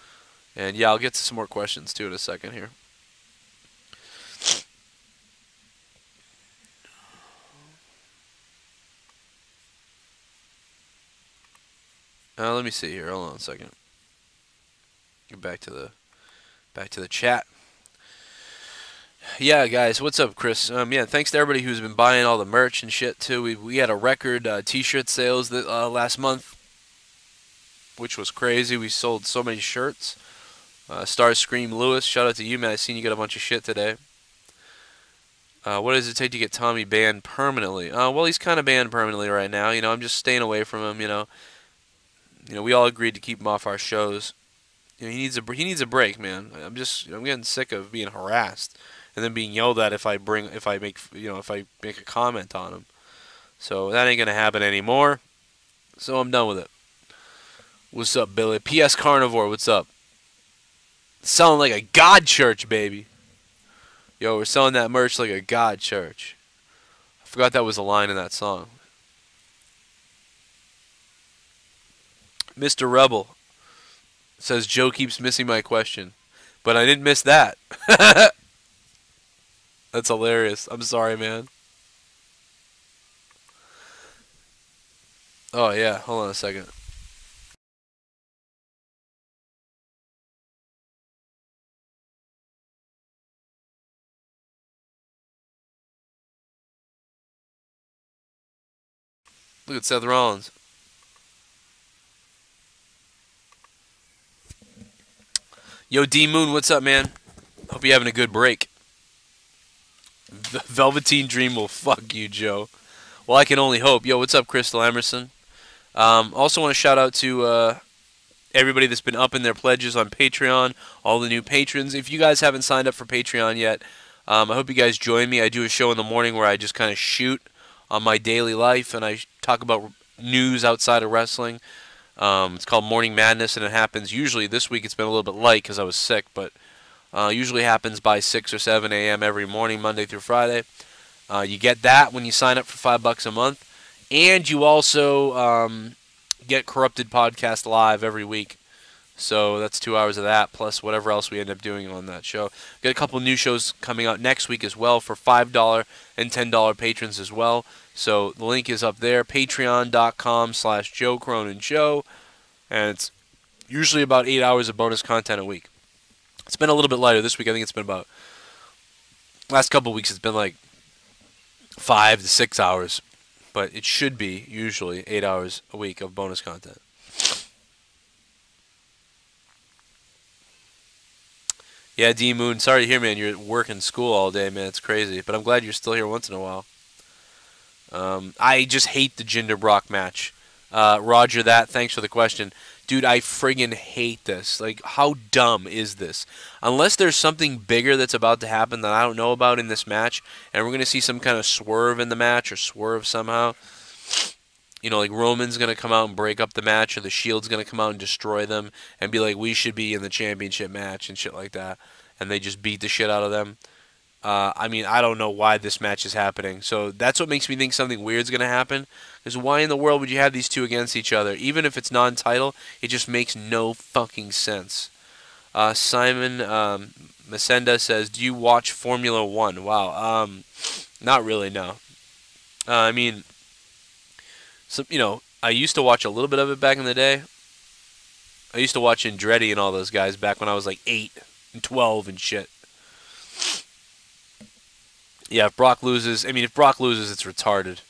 And, yeah, I'll get to some more questions, too, in a second here. Let me see here. Hold on a second. Get back to the chat. Yeah, guys, what's up, Chris? Yeah, thanks to everybody who's been buying all the merch and shit too. We had a record T-shirt sales that last month, which was crazy. We sold so many shirts. Starscream Lewis, shout out to you, man. I seen you got a bunch of shit today. What does it take to get Tommy banned permanently? Well, he's kind of banned permanently right now. You know, I'm just staying away from him. You know, we all agreed to keep him off our shows. You know, he needs a break, man. I'm getting sick of being harassed and then being yelled at if I make a comment on him. So that ain't gonna happen anymore. So I'm done with it. What's up, Billy? PS Carnivore, what's up? Selling like a god church, baby. Yo, we're selling that merch like a god church. I forgot that was a line in that song. Mr. Rebel says Joe keeps missing my question, but I didn't miss that. That's hilarious. I'm sorry, man. Oh, yeah. Hold on a second. Look at Seth Rollins. Yo, D-Moon, what's up, man? Hope you're having a good break. The Velveteen Dream will fuck you, Joe. Well, I can only hope. Yo, what's up, Crystal Emerson? Also want to shout out to everybody that's been upping their pledges on Patreon, all the new patrons. If you guys haven't signed up for Patreon yet, I hope you guys join me. I do a show in the morning where I just kind of shoot on my daily life, and I talk about news outside of wrestling. It's called Morning Madness, and it happens usually this week. It's been a little bit light because I was sick, but usually happens by 6 or 7 a.m. every morning, Monday through Friday. You get that when you sign up for $5 a month, and you also get Corrupted Podcast live every week. So that's 2 hours of that, plus whatever else we end up doing on that show. Got a couple new shows coming out next week as well for $5 and $10 patrons as well. So the link is up there, patreon.com/JoeCroninShow. And it's usually about 8 hours of bonus content a week. It's been a little bit lighter this week. I think it's been about, last couple of weeks it's been like 5 to 6 hours. But it should be usually 8 hours a week of bonus content. Yeah, D-Moon, sorry to hear, man. You're at work and school all day, man. It's crazy. But I'm glad you're still here once in a while. I just hate the Jinder Brock match. Roger that. Thanks for the question. Dude, I friggin' hate this. Like, how dumb is this? Unless there's something bigger that's about to happen that I don't know about in this match, and we're going to see some kind of swerve in the match, or swerve somehow. You know, like Roman's going to come out and break up the match, or the Shield's going to come out and destroy them, and be like, we should be in the championship match, and shit like that. And they just beat the shit out of them. I mean, I don't know why this match is happening. So that's what makes me think something weird's going to happen. Because why in the world would you have these two against each other? Even if it's non-title, it just makes no fucking sense. Simon Masenda says, do you watch Formula 1? Wow. Not really, no. I mean, you know, I used to watch a little bit of it back in the day. I used to watch Andretti and all those guys back when I was like 8 and 12 and shit. Yeah, if Brock loses, I mean, if Brock loses, it's retarded.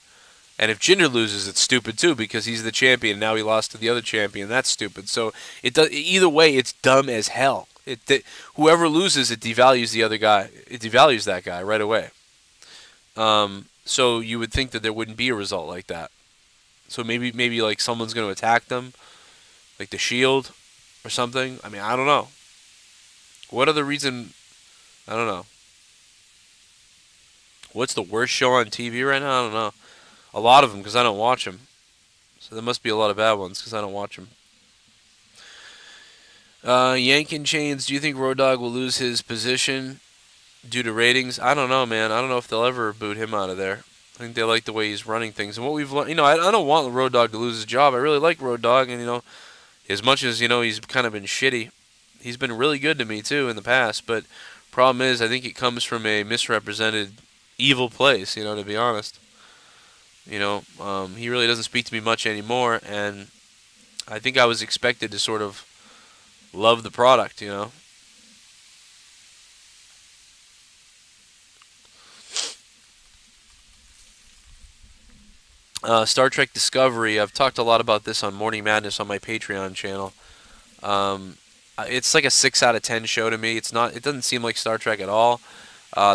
And if Jinder loses, it's stupid too, because he's the champion. Now he lost to the other champion. That's stupid. So it does, either way, it's dumb as hell. Whoever loses, it devalues the other guy. It devalues that guy right away. So you would think that there wouldn't be a result like that. So maybe like someone's going to attack them, like the Shield or something. I mean, I don't know. What other reason? I don't know. What's the worst show on TV right now? I don't know. A lot of them, because I don't watch them. So there must be a lot of bad ones, because I don't watch them. Yankin Chains, do you think Road Dogg will lose his position due to ratings? I don't know, man. I don't know if they'll ever boot him out of there. I think they like the way he's running things. And what we've learned, you know, I don't want Road Dogg to lose his job. I really like Road Dogg, and, you know, as much as, you know, he's kind of been shitty, he's been really good to me, too, in the past. But problem is, I think it comes from a misrepresented evil place, you know, to be honest. You know, he really doesn't speak to me much anymore, and I think I was expected to sort of love the product, you know. Star Trek Discovery, I've talked a lot about this on Morning Madness on my Patreon channel. It's like a 6 out of 10 show to me. It doesn't seem like Star Trek at all.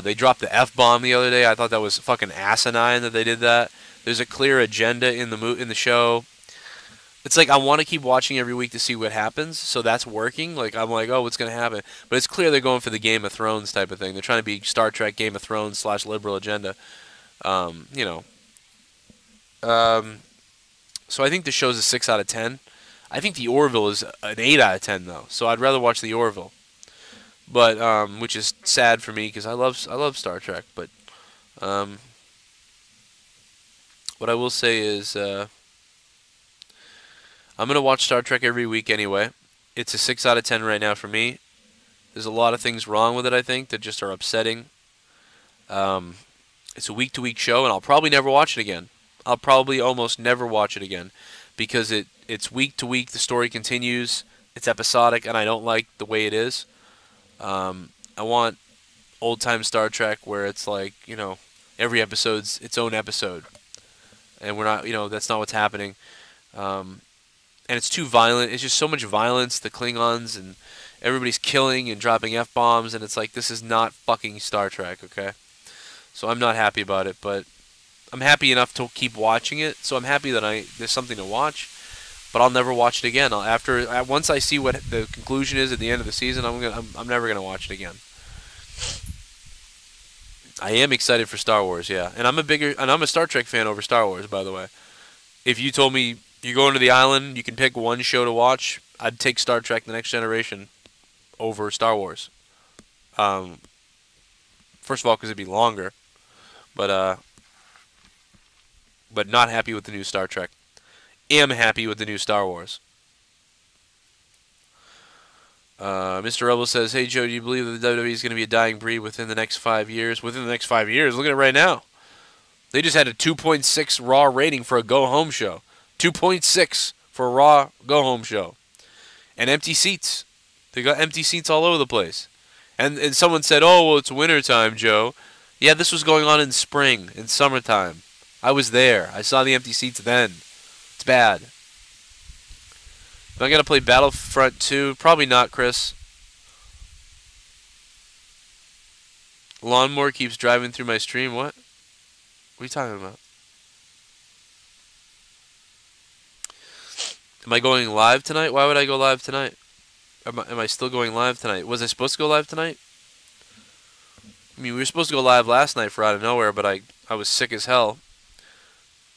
They dropped the F-bomb the other day. I thought that was fucking asinine that they did that. There's a clear agenda in the show. It's like I want to keep watching every week to see what happens, so that's working. Like I'm like, oh, what's going to happen? But it's clear they're going for the Game of Thrones type of thing. They're trying to be Star Trek Game of Thrones / liberal agenda. You know. So I think the show's a 6 out of 10. I think the Orville is an 8 out of 10 though. So I'd rather watch the Orville. But which is sad for me because I love Star Trek, but what I will say is I'm going to watch Star Trek every week anyway. It's a 6 out of 10 right now for me. There's a lot of things wrong with it, I think, that just are upsetting. It's a week-to-week show, and I'll probably never watch it again. I'll probably almost never watch it again because it's week-to-week. The story continues. It's episodic, and I don't like the way it is. I want old-time Star Trek where it's like, you know, every episode's its own episode. And we're not, you know, that's not what's happening. And it's too violent. It's just so much violence. The Klingons and everybody's killing and dropping F-bombs. And it's like, this is not fucking Star Trek, okay? So I'm not happy about it. But I'm happy enough to keep watching it. So I'm happy that there's something to watch. But I'll never watch it again. Once I see what the conclusion is at the end of the season, I'm never gonna watch it again. I am excited for Star Wars, yeah, and I'm a Star Trek fan over Star Wars, by the way. If you told me you're going to the island, you can pick one show to watch, I'd take Star Trek: The Next Generation over Star Wars. First of all, because it'd be longer, but not happy with the new Star Trek. Am happy with the new Star Wars. Mr. Rebel says, hey Joe, do you believe that the WWE is going to be a dying breed within the next 5 years? Within the next 5 years? Look at it right now. They just had a 2.6 Raw rating for a go-home show. 2.6 for a Raw go-home show. And empty seats. They got empty seats all over the place. And someone said, oh, well, it's wintertime, Joe. Yeah, this was going on in spring, in summertime. I was there. I saw the empty seats then. It's bad. Am I going to play Battlefront 2? Probably not, Chris. Lawnmower keeps driving through my stream. What? What are you talking about? Am I going live tonight? Why would I go live tonight? Am I still going live tonight? Was I supposed to go live tonight? I mean, we were supposed to go live last night for Out of Nowhere, but I was sick as hell.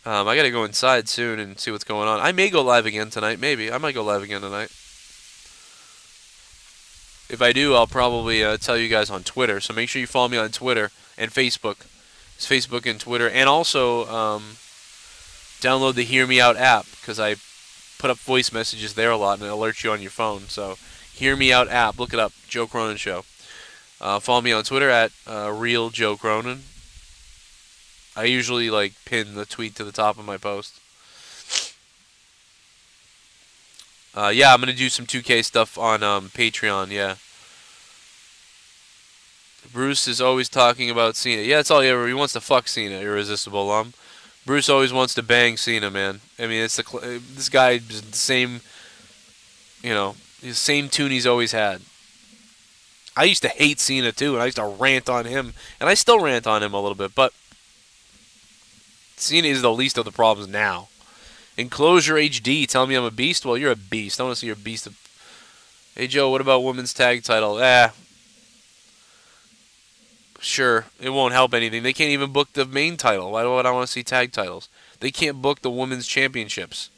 I gotta go inside soon and see what's going on. I may go live again tonight. Maybe. I might go live again tonight. If I do, I'll probably tell you guys on Twitter. So make sure you follow me on Twitter and Facebook. It's Facebook and Twitter. And also, download the Hear Me Out app, because I put up voice messages there a lot and it alerts you on your phone. So, Hear Me Out app. Look it up. Joe Cronin Show. Follow me on Twitter at Real Joe Cronin. I usually pin the tweet to the top of my post. Yeah, I'm gonna do some 2K stuff on Patreon. Yeah. Bruce is always talking about Cena. Yeah, that's all he ever. He wants to fuck Cena. Irresistible Lum. Bruce always wants to bang Cena, man. I mean, it's this guy is the same. You know, the same tune he's always had. I used to hate Cena too, and I used to rant on him, and I still rant on him a little bit, but Cena is the least of the problems now. Enclosure HD, tell me I'm a beast? Well, you're a beast. I want to see your beast. Hey, Joe, what about women's tag title? Sure, it won't help anything. They can't even book the main title. Why would I want to see tag titles? They can't book the women's championships.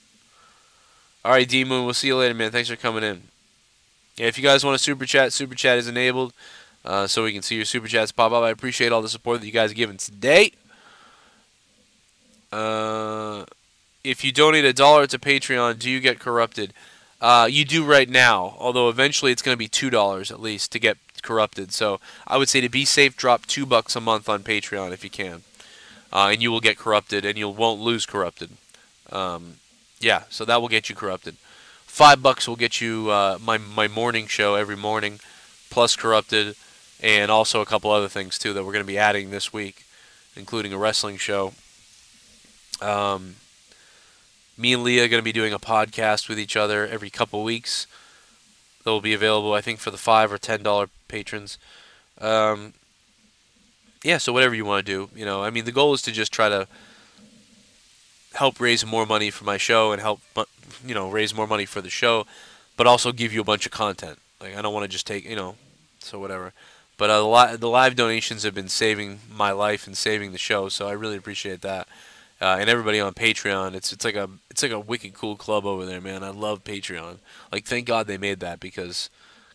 All right, D-Moon, we'll see you later, man. Thanks for coming in. Yeah, if you guys want to super chat is enabled, so we can see your super chats pop up. I appreciate all the support that you guys are giving today. If you donate $1 to Patreon, do you get corrupted? You do right now, although eventually it's going to be $2 at least to get corrupted. So I would say to be safe, drop $2 a month on Patreon if you can, and you will get corrupted, and you won't lose corrupted. Yeah, so that will get you corrupted. $5 will get you my morning show every morning, plus corrupted, and also a couple other things too that we're going to be adding this week, including a wrestling show. Me and Leah are going to be doing a podcast with each other every couple weeks. That will be available, I think, for the $5 or $10 patrons. Yeah, so whatever you want to do, you know. I mean, the goal is to just try to help raise more money for my show and help, you know, raise more money for the show, but also give you a bunch of content. Like, I don't want to just take, you know, so whatever. But the live donations have been saving my life and saving the show, so I really appreciate that. And everybody on Patreon, it's like a wicked cool club over there, man. I love Patreon. Like, thank God they made that, because,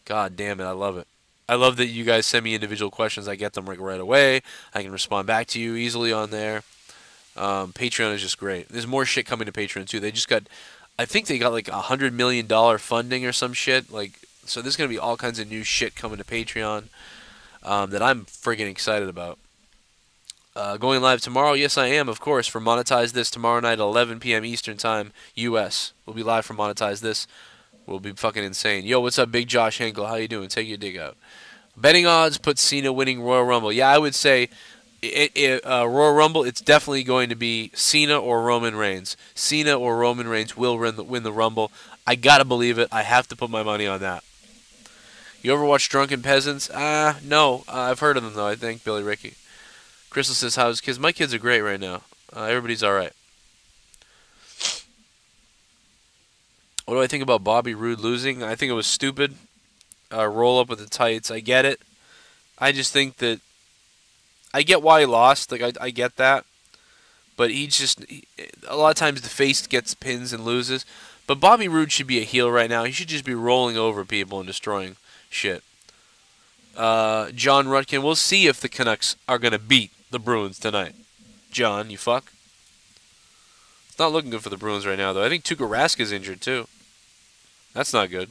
God damn it, I love it. I love that you guys send me individual questions. I get them right away. I can respond back to you easily on there. Patreon is just great. There's more shit coming to Patreon too. They just got, I think they got like $100 million funding or some shit. Like, so there's gonna be all kinds of new shit coming to Patreon that I'm friggin' excited about. Going live tomorrow? Yes, I am, of course, for Monetize This tomorrow night at 11 p.m. Eastern Time, U.S. We'll be live for Monetize This. We'll be fucking insane. Yo, what's up, Big Josh Henkel? How you doing? Take your dig out. Betting odds put Cena winning Royal Rumble. Yeah, I would say Royal Rumble, it's definitely going to be Cena or Roman Reigns. Cena or Roman Reigns will win the Rumble. I gotta believe it. I have to put my money on that. You ever watch Drunken Peasants? No. I've heard of them, though, I think, Billy Ricky. Crystal says, how's kids? My kids are great right now. Everybody's alright. What do I think about Bobby Roode losing? I think it was stupid. Roll up with the tights. I get it. I just think that I get why he lost. Like, I get that. But a lot of times the face gets pins and loses. But Bobby Roode should be a heel right now. He should just be rolling over people and destroying shit. John Rutkin, we'll see if the Canucks are going to beat the Bruins tonight. John, you fuck. It's not looking good for the Bruins right now, though. I think Tuukka Raska's injured, too. That's not good.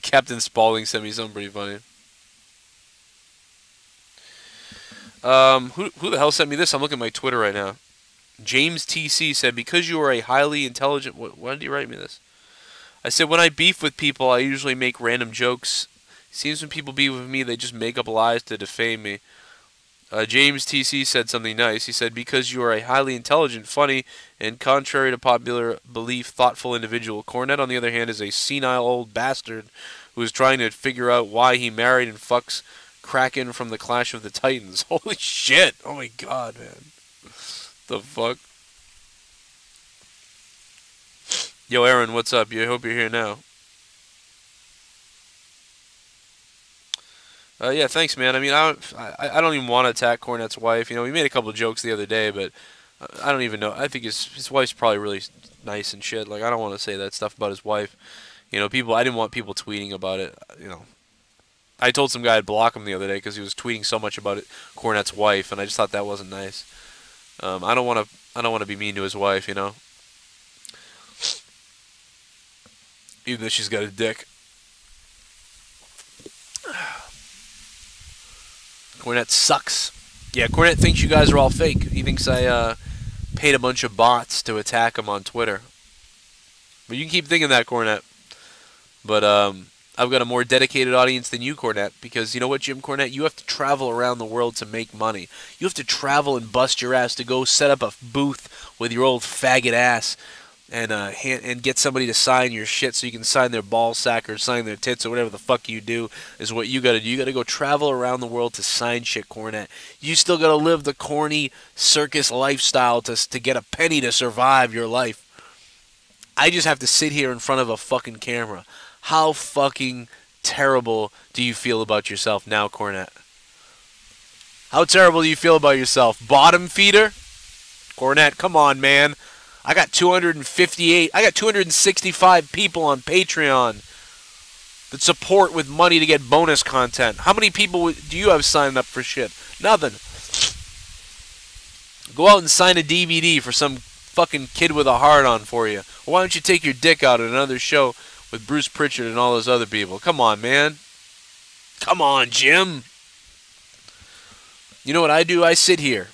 Captain Spaulding sent me something pretty funny. Who the hell sent me this? I'm looking at my Twitter right now. James TC said, because you are a highly intelligent... Why did he write me this? I said, when I beef with people, I usually make random jokes. Seems when people beef with me, they just make up lies to defame me. James TC said something nice. He said, because you are a highly intelligent, funny, and contrary to popular belief, thoughtful individual. Cornette, on the other hand, is a senile old bastard who's trying to figure out why he married and fucks Kraken from the Clash of the Titans. Holy shit! Oh my god, man. The fuck? Yo, Aaron, what's up? I hope you're here now. Yeah, thanks, man. I mean, I don't even want to attack Cornette's wife. You know, we made a couple of jokes the other day, but I don't even know. I think his wife's probably really nice and shit. Like, I don't want to say that stuff about his wife. You know, I didn't want people tweeting about it. You know, I told some guy I'd block him the other day because he was tweeting so much about Cornette's wife, and I just thought that wasn't nice. I don't want to be mean to his wife, you know, even though she's got a dick. Cornette sucks. Yeah, Cornette thinks you guys are all fake. He thinks I paid a bunch of bots to attack him on Twitter. But you can keep thinking that, Cornette. But I've got a more dedicated audience than you, Cornette, because you know what, Jim Cornette? You have to travel around the world to make money. You have to travel and bust your ass to go set up a booth with your old faggot ass and get somebody to sign your shit so you can sign their ball sack or sign their tits or whatever the fuck you do is what you got to do. You got to go travel around the world to sign shit, Cornette. You still got to live the corny circus lifestyle to get a penny to survive your life. I just have to sit here in front of a fucking camera. How fucking terrible do you feel about yourself now, Cornette? How terrible do you feel about yourself? Bottom feeder? Cornette, come on, man. I got 265 people on Patreon that support with money to get bonus content. How many people do you have signed up for shit? Nothing. Go out and sign a DVD for some fucking kid with a hard-on for you. Or why don't you take your dick out at another show with Bruce Pritchard and all those other people? Come on, man. Come on, Jim. You know what I do? I sit here.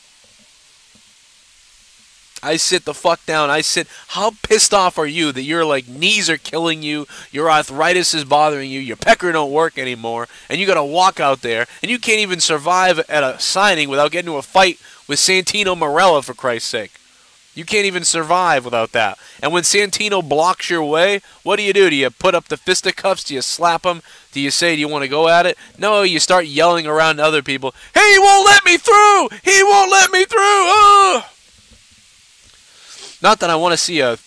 I sit the fuck down. I sit. How pissed off are you that your like knees are killing you, your arthritis is bothering you, your pecker don't work anymore, and you got to walk out there, and you can't even survive at a signing without getting into a fight with Santino Marella, for Christ's sake. You can't even survive without that. And when Santino blocks your way, what do? Do you put up the fisticuffs? Do you slap him? Do you say, do you want to go at it? No, you start yelling around to other people, "He won't let me through! He won't let me through! Oh!" Not that I want to see a,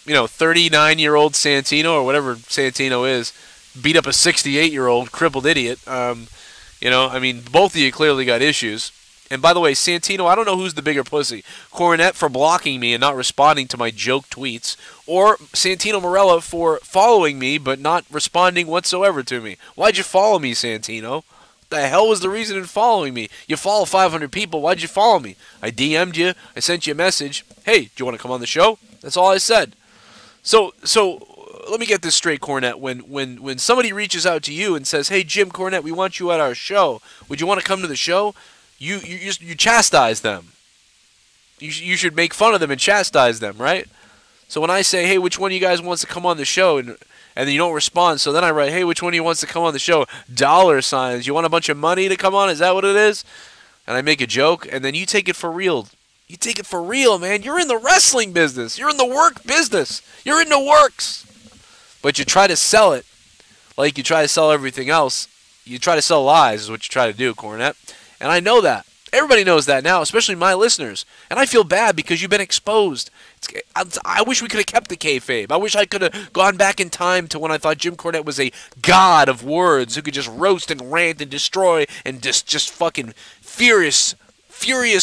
39-year-old Santino or whatever Santino is beat up a 68-year-old crippled idiot. I mean, both of you clearly got issues. And by the way, Santino, I don't know who's the bigger pussy. Cornette for blocking me and not responding to my joke tweets, or Santino Marella for following me but not responding whatsoever to me. Why'd you follow me, Santino? The hell was the reason in following me? You follow 500 people. Why'd you follow me? I DM'd you. I sent you a message. Hey, do you want to come on the show? That's all I said. So let me get this straight, Cornette. When somebody reaches out to you and says, "Hey, Jim Cornette, we want you at our show. Would you want to come to the show?" You chastise them. You should make fun of them and chastise them, right? So when I say, "Hey, which one of you guys wants to come on the show?" and then you don't respond, so then I write, "Hey, which one of you wants to come on the show?" $signs. You want a bunch of money to come on? Is that what it is? And I make a joke, and then you take it for real. You take it for real, man. You're in the wrestling business. You're in the work business. You're into works. But you try to sell it like you try to sell everything else. You try to sell lies is what you try to do, Cornette. And I know that. Everybody knows that now, especially my listeners. And I feel bad because you've been exposed. I wish we could have kept the kayfabe. I wish I could have gone back in time to when I thought Jim Cornette was a god of words who could just roast and rant and destroy and just fucking furious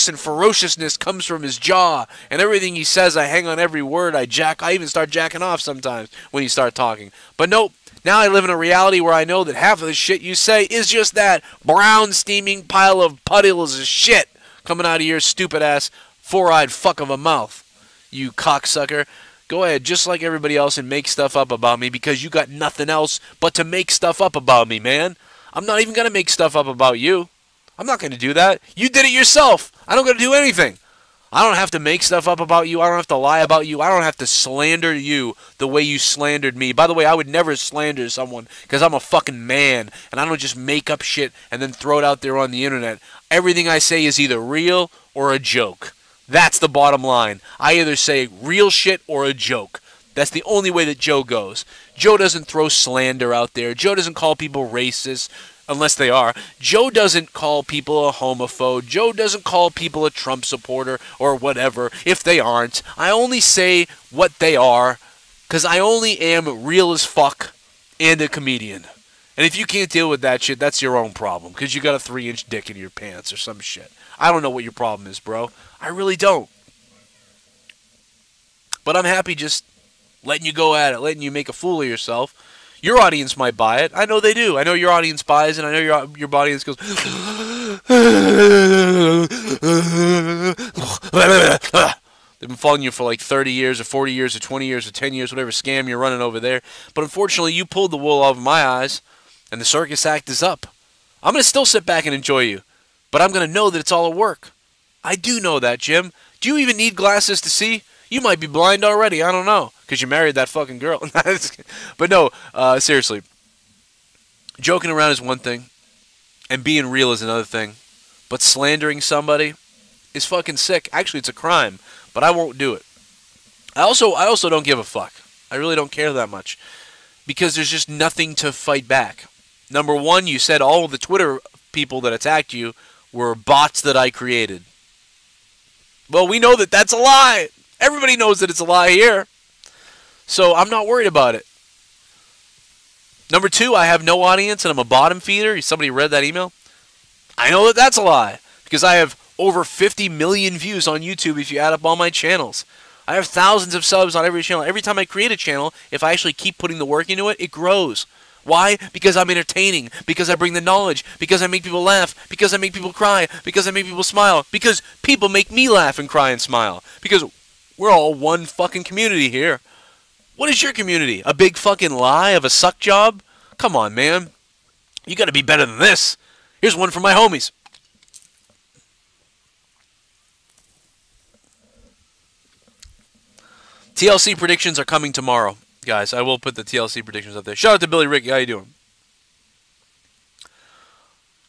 and ferociousness comes from his jaw. And everything he says, I hang on every word. I even start jacking off sometimes when you start talking. But nope. Now I live in a reality where I know that half of the shit you say is just that brown steaming pile of puddles of shit coming out of your stupid ass four-eyed fuck of a mouth. You cocksucker. Go ahead, just like everybody else, and make stuff up about me because you got nothing else but to make stuff up about me, man. I'm not even going to make stuff up about you. I'm not going to do that. You did it yourself. I don't got to do anything. I don't have to make stuff up about you. I don't have to lie about you. I don't have to slander you the way you slandered me. By the way, I would never slander someone because I'm a fucking man, and I don't just make up shit and then throw it out there on the internet. Everything I say is either real or a joke. That's the bottom line. I either say real shit or a joke. That's the only way that Joe goes. Joe doesn't throw slander out there. Joe doesn't call people racist, unless they are. Joe doesn't call people a homophobe. Joe doesn't call people a Trump supporter or whatever if they aren't. I only say what they are because I only am real as fuck and a comedian. And if you can't deal with that shit, that's your own problem because you got a 3-inch dick in your pants or some shit. I don't know what your problem is, bro. I really don't. But I'm happy just letting you go at it, letting you make a fool of yourself. Your audience might buy it. I know they do. I know your audience buys it. I know your audience goes... They've been following you for like 30 years or 40 years or 20 years or 10 years, whatever scam you're running over there. But unfortunately, you pulled the wool over my eyes, and the circus act is up. I'm going to still sit back and enjoy you, but I'm going to know that it's all a work. I do know that, Jim. Do you even need glasses to see? You might be blind already. I don't know, because you married that fucking girl. But no, seriously. Joking around is one thing, and being real is another thing. But slandering somebody is fucking sick. Actually, it's a crime, but I won't do it. I also don't give a fuck. I really don't care that much, because there's just nothing to fight back. Number one, you said all of the Twitter people that attacked you were bots that I created. Well, we know that that's a lie. Everybody knows that it's a lie here. So I'm not worried about it. Number two, I have no audience and I'm a bottom feeder. Somebody read that email? I know that that's a lie because I have over 50 million views on YouTube if you add up all my channels. I have thousands of subs on every channel. Every time I create a channel, if I actually keep putting the work into it, it grows. Why? Because I'm entertaining, because I bring the knowledge, because I make people laugh, because I make people cry, because I make people smile, because people make me laugh and cry and smile. Because we're all one fucking community here. What is your community? A big fucking lie of a suck job? Come on, man. You gotta be better than this. Here's one for my homies. TLC predictions are coming tomorrow. Guys, I will put the TLC predictions up there. Shout out to Billy Ricky. How you doing?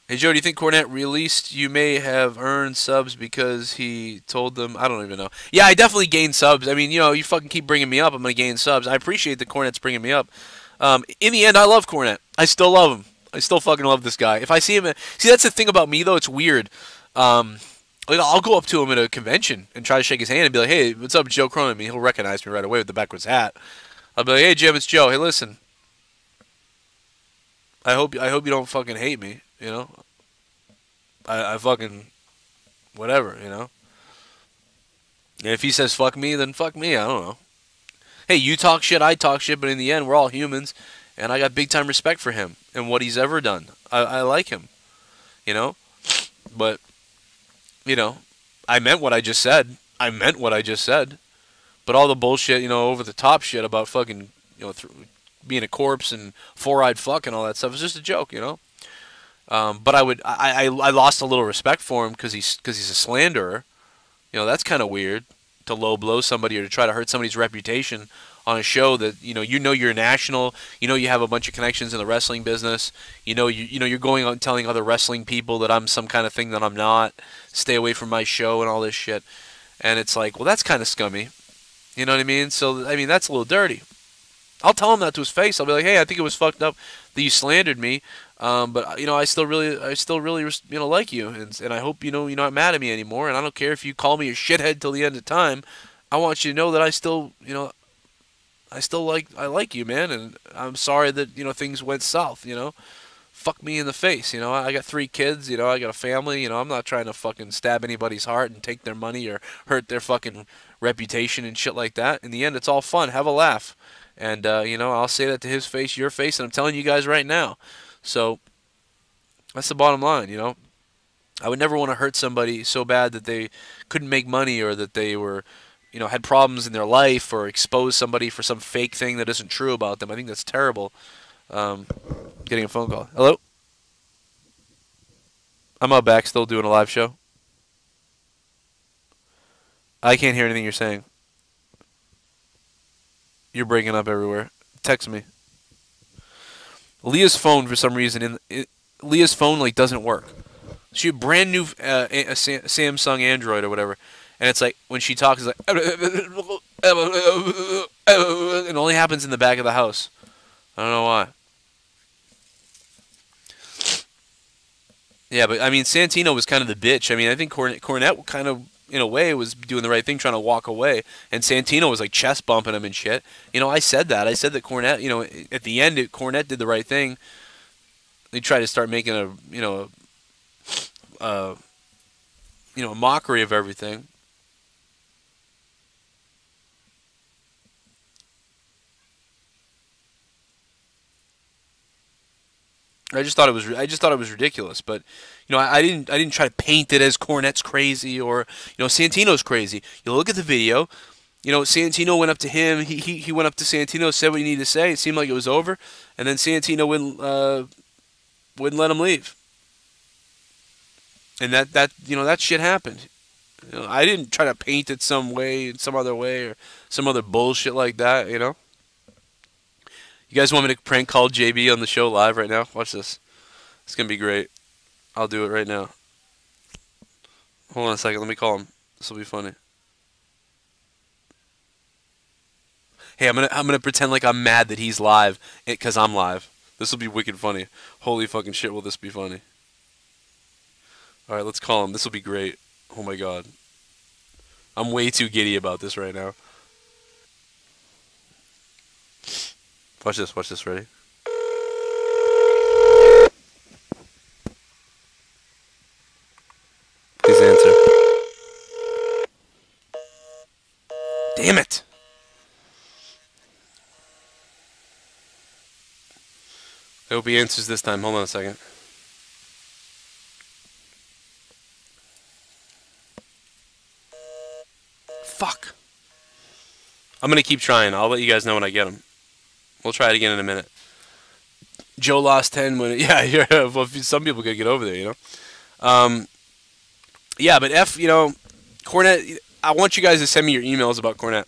Hey, Joe, do you think Cornette released you may have earned subs because he told them? I don't even know. Yeah, I definitely gained subs. I mean, you know, you fucking keep bringing me up, I'm going to gain subs. I appreciate that Cornette's bringing me up. In the end, I love Cornette. I still love him. I still fucking love this guy. If I see him... See, that's the thing about me, though. It's weird. Like, I'll go up to him at a convention and try to shake his hand and be like, hey, what's up, Joe Cronin? I mean, he'll recognize me right away with the backwards hat. I'll be like, hey, Jim, it's Joe. Hey, listen. I hope you don't fucking hate me, you know? I fucking... Whatever, you know? And if he says fuck me, then fuck me. I don't know. Hey, you talk shit, I talk shit, but in the end, we're all humans. And I got big-time respect for him and what he's ever done. I like him, you know? But, you know, I meant what I just said. I meant what I just said. But all the bullshit, you know, over-the-top shit about fucking, you know, being a corpse and four-eyed fuck and all that stuff is just a joke, you know? But I lost a little respect for him because he's a slanderer. You know, that's kind of weird to low-blow somebody or to try to hurt somebody's reputation on a show that, you know you're national, you know you have a bunch of connections in the wrestling business, you know you're going out and telling other wrestling people that I'm some kind of thing that I'm not, stay away from my show and all this shit. And it's like, well, that's kind of scummy. You know what I mean? So, I mean, that's a little dirty. I'll tell him that to his face. I'll be like, hey, I think it was fucked up that you slandered me. But, you know, I still really, you know, like you. And I hope, you know, you're not mad at me anymore. And I don't care if you call me a shithead till the end of time. I want you to know that I still, you know, I like you, man. And I'm sorry that, you know, things went south, you know. Fuck me in the face, you know. I got 3 kids, you know. I got a family, you know. I'm not trying to fucking stab anybody's heart and take their money or hurt their fucking reputation and shit like that. In the end, it's all fun. Have a laugh. And, you know, I'll say that to his face, your face, and I'm telling you guys right now. So, that's the bottom line, you know. I would never want to hurt somebody so bad that they couldn't make money or that they were, you know, had problems in their life or expose somebody for some fake thing that isn't true about them. I think that's terrible. Getting a phone call. Hello? I'm out back, still doing a live show. I can't hear anything you're saying. You're breaking up everywhere. Text me. Leah's phone, for some reason, Leah's phone like doesn't work. She had a brand new Samsung Android or whatever, and it's like when she talks, it's like It only happens in the back of the house. I don't know why. Yeah, but I mean, Santino was kind of the bitch. I mean, I think Cornette kind of, in a way, was doing the right thing, trying to walk away, and Santino was like chest bumping him and shit. You know, I said that. I said that Cornette, you know, at the end, Cornette did the right thing. They tried to start making a, a mockery of everything. I just thought it was ridiculous, but you know, I didn't try to paint it as Cornette's crazy or, you know, Santino's crazy. You look at the video, you know, Santino went up to him, he went up to Santino, said what he needed to say. It seemed like it was over, and then Santino wouldn't let him leave. And that you know, that shit happened. You know, I didn't try to paint it some other way, or some other bullshit like that, you know. You guys want me to prank call JB on the show live right now? Watch this. It's going to be great. I'll do it right now. Hold on a second. Let me call him. This will be funny. Hey, I'm gonna pretend like I'm mad that he's live because I'm live. This will be wicked funny. Holy fucking shit, will this be funny. All right, let's call him. This will be great. Oh my god. I'm way too giddy about this right now. Watch this, ready? Please answer. Damn it! I hope he answers this time. Hold on a second. Fuck. I'm gonna keep trying. I'll let you guys know when I get him. We'll try it again in a minute. Joe lost 10 when... Yeah, well, some people gotta get over there, you know? Yeah, but you know, Cornette... I want you guys to send me your emails about Cornette.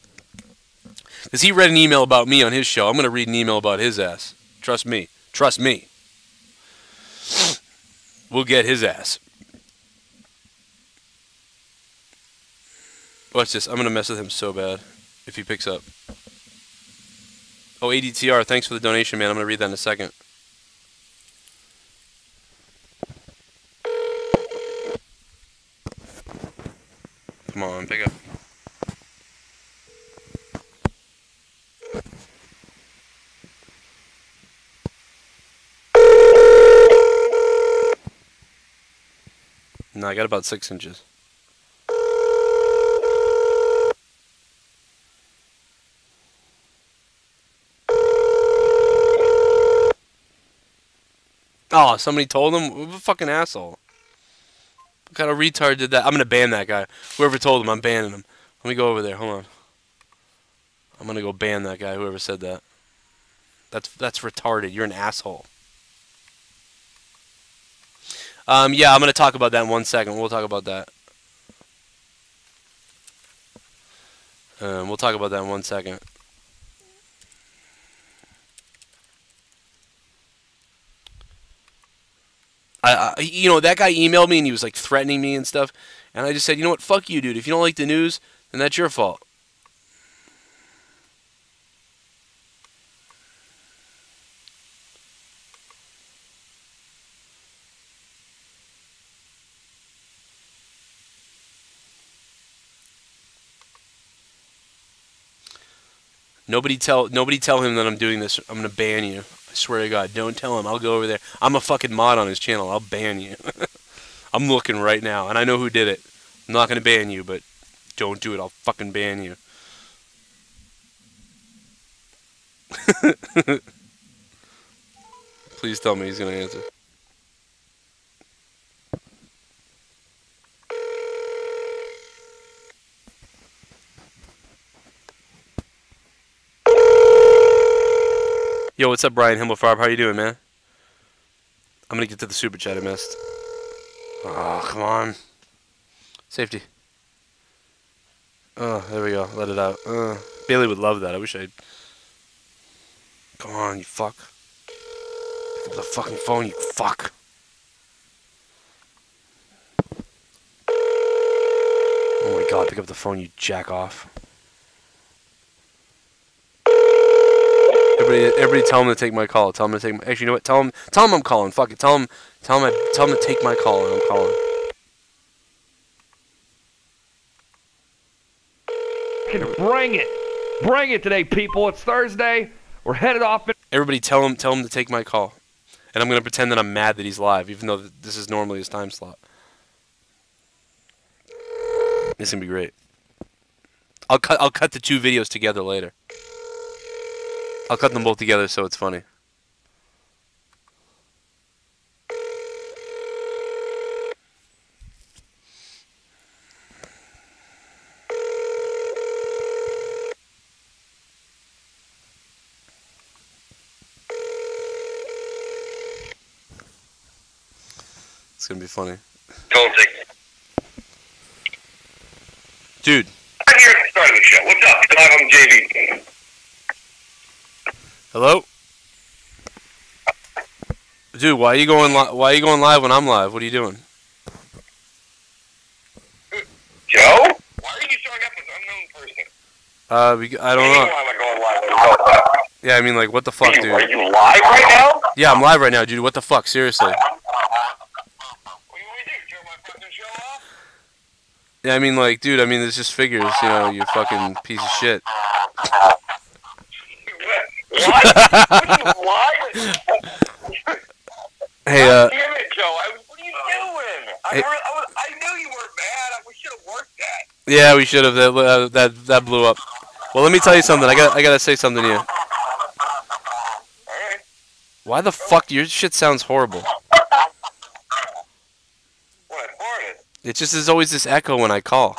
Because he read an email about me on his show. I'm gonna read an email about his ass. Trust me. Trust me. We'll get his ass. Watch this. I'm gonna mess with him so bad if he picks up. Oh, ADTR, thanks for the donation, man. I'm going to read that in a second. Come on, pick up. No, I got about 6 inches. Oh, somebody told him? What a fucking asshole. What kind of retard did that? I'm going to ban that guy. Whoever told him, I'm banning him. Let me go over there. Hold on. I'm going to go ban that guy, whoever said that. That's retarded. You're an asshole. Yeah, I'm going to talk about that in 1 second. We'll talk about that. We'll talk about that in 1 second. You know, that guy emailed me and he was like threatening me and stuff, and I just said, you know what, fuck you, dude. If you don't like the news, then that's your fault. Nobody tell him that I'm doing this. I'm gonna ban you. I swear to God, don't tell him. I'll go over there. I'm a fucking mod on his channel. I'll ban you. I'm looking right now, and I know who did it. I'm not gonna ban you, but don't do it. I'll fucking ban you. Please tell me he's gonna answer. Yo, what's up, Brian Himmelfarb? How you doing, man? I'm gonna get to the super chat I missed. Oh, come on. Safety. Oh, there we go. Let it out. Bailey would love that. I wish I'd... Come on, you fuck. Pick up the fucking phone, you fuck. Oh my God, pick up the phone, you jack off. Everybody, tell him to take my call. Tell him to take. Actually, you know what? Tell him I'm calling. Fuck it. Tell him to take my call, and I'm calling. Bring it today, people. It's Thursday. We're headed off. Everybody, tell him to take my call, and I'm gonna pretend that I'm mad that he's live, even though this is normally his time slot. This is gonna be great. I'll cut the 2 videos together later. I'll cut them both together so it's funny. It's gonna be funny. Dude. I'm here at the start of the show. What's up? Live on JV. Hello? Dude, why are you going live when I'm live? What are you doing? Joe? Why are you showing up as an unknown person? I don't know. Why am I going live? Yeah, I mean, like, what the fuck, dude? Are you live right now? Yeah, I'm live right now, dude. What the fuck? Seriously. What do you want me to do? Turn my fucking show off? Yeah, I mean, like, dude, I mean, this just figures, you know, you fucking piece of shit. What? What? Hey, God damn it, Joe. What are you doing? I knew you weren't mad. We should have worked that. Yeah, we should have. That blew up. Well, let me tell you something. I gotta say something to you. Alright. Why the fuck? Your shit sounds horrible. What? Hornet? It just is always this echo when I call.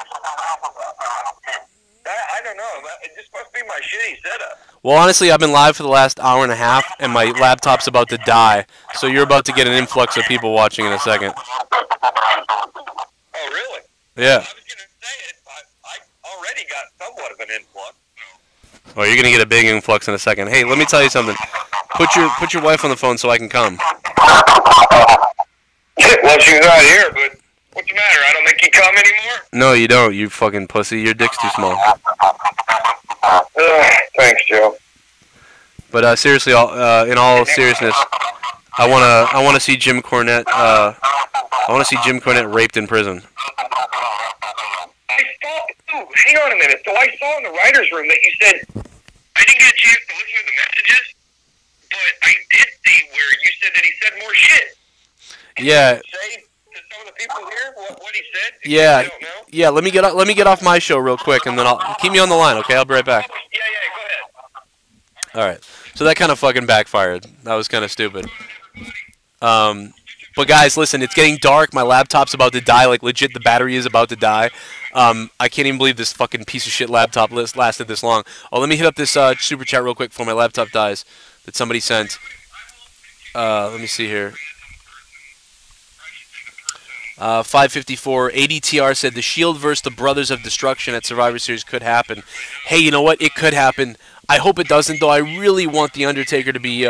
I don't know. It just must be my shitty setup. Well, honestly, I've been live for the last hour and a half, and my laptop's about to die. So you're about to get an influx of people watching in a second. Oh, really? Yeah. I was going to say it. I already got somewhat of an influx. Oh, you're gonna get a big influx in a second. Hey, let me tell you something. Put your wife on the phone so I can come. Well, she's not here, but what's the matter? I don't think you come anymore? No, you don't. You fucking pussy. Your dick's too small. Thanks, Joe. But seriously, in all seriousness, I wanna see Jim Cornette. I wanna see Jim Cornette raped in prison. Hang on a minute. So I saw in the writer's room that you said I didn't get a chance to listen to the messages, but I did see where you said that he said more shit. Yeah. Can you say to some of the people here what he said? Yeah. You don't know? Yeah. Let me get off my show real quick, and then I'll keep me on the line. Okay, I'll be right back. Yeah, go ahead. All right. So that kind of fucking backfired. That was kind of stupid. But guys, listen, it's getting dark. My laptop's about to die. Like, legit, the battery is about to die. I can't even believe this fucking piece of shit laptop lasted this long. Oh, let me hit up this super chat real quick before my laptop dies that somebody sent. Let me see here. 554 ADTR said the Shield versus the Brothers of Destruction at Survivor Series could happen. Hey, you know what? It could happen. I hope it doesn't, though. I really want the Undertaker to be.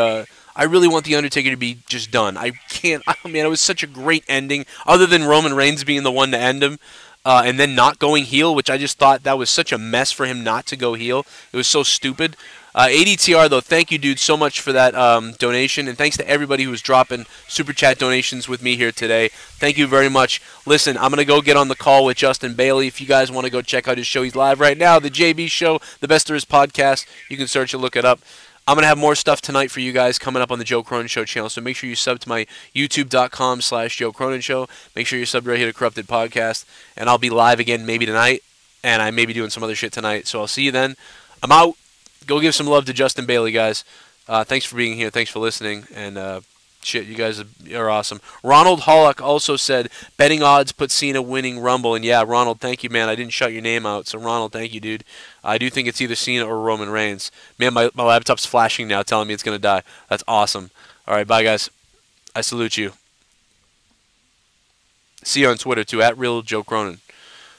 I really want the Undertaker to be just done. I can't. I mean, it was such a great ending. Other than Roman Reigns being the one to end him, and then not going heel, which I just thought that was such a mess for him not to go heel. It was so stupid. ADTR, though, thank you, dude, so much for that donation, and thanks to everybody who was dropping Super Chat donations with me here today. Thank you very much. Listen, I'm going to go get on the call with Justin Bailey. If you guys want to go check out his show, he's live right now, The JB Show, the Best There Is podcast. You can search and look it up. I'm going to have more stuff tonight for you guys coming up on the Joe Cronin Show channel, so make sure you sub to my youtube.com/Joe Cronin Show. Make sure you sub right here to Corrupted Podcast, and I'll be live again maybe tonight, and I may be doing some other shit tonight, so I'll see you then. I'm out. Go give some love to Justin Bailey, guys. Thanks for being here. Thanks for listening, and shit, you guys are awesome. Ronald Hollock also said, betting odds put Cena winning Rumble, and yeah, Ronald, thank you, man. I didn't shout your name out, so Ronald, thank you, dude. I do think it's either Cena or Roman Reigns. Man, my laptop's flashing now, telling me it's going to die. That's awesome. All right, bye, guys. I salute you. See you on Twitter, too, @RealJoeCronin.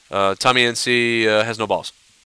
Tommy NC has no balls.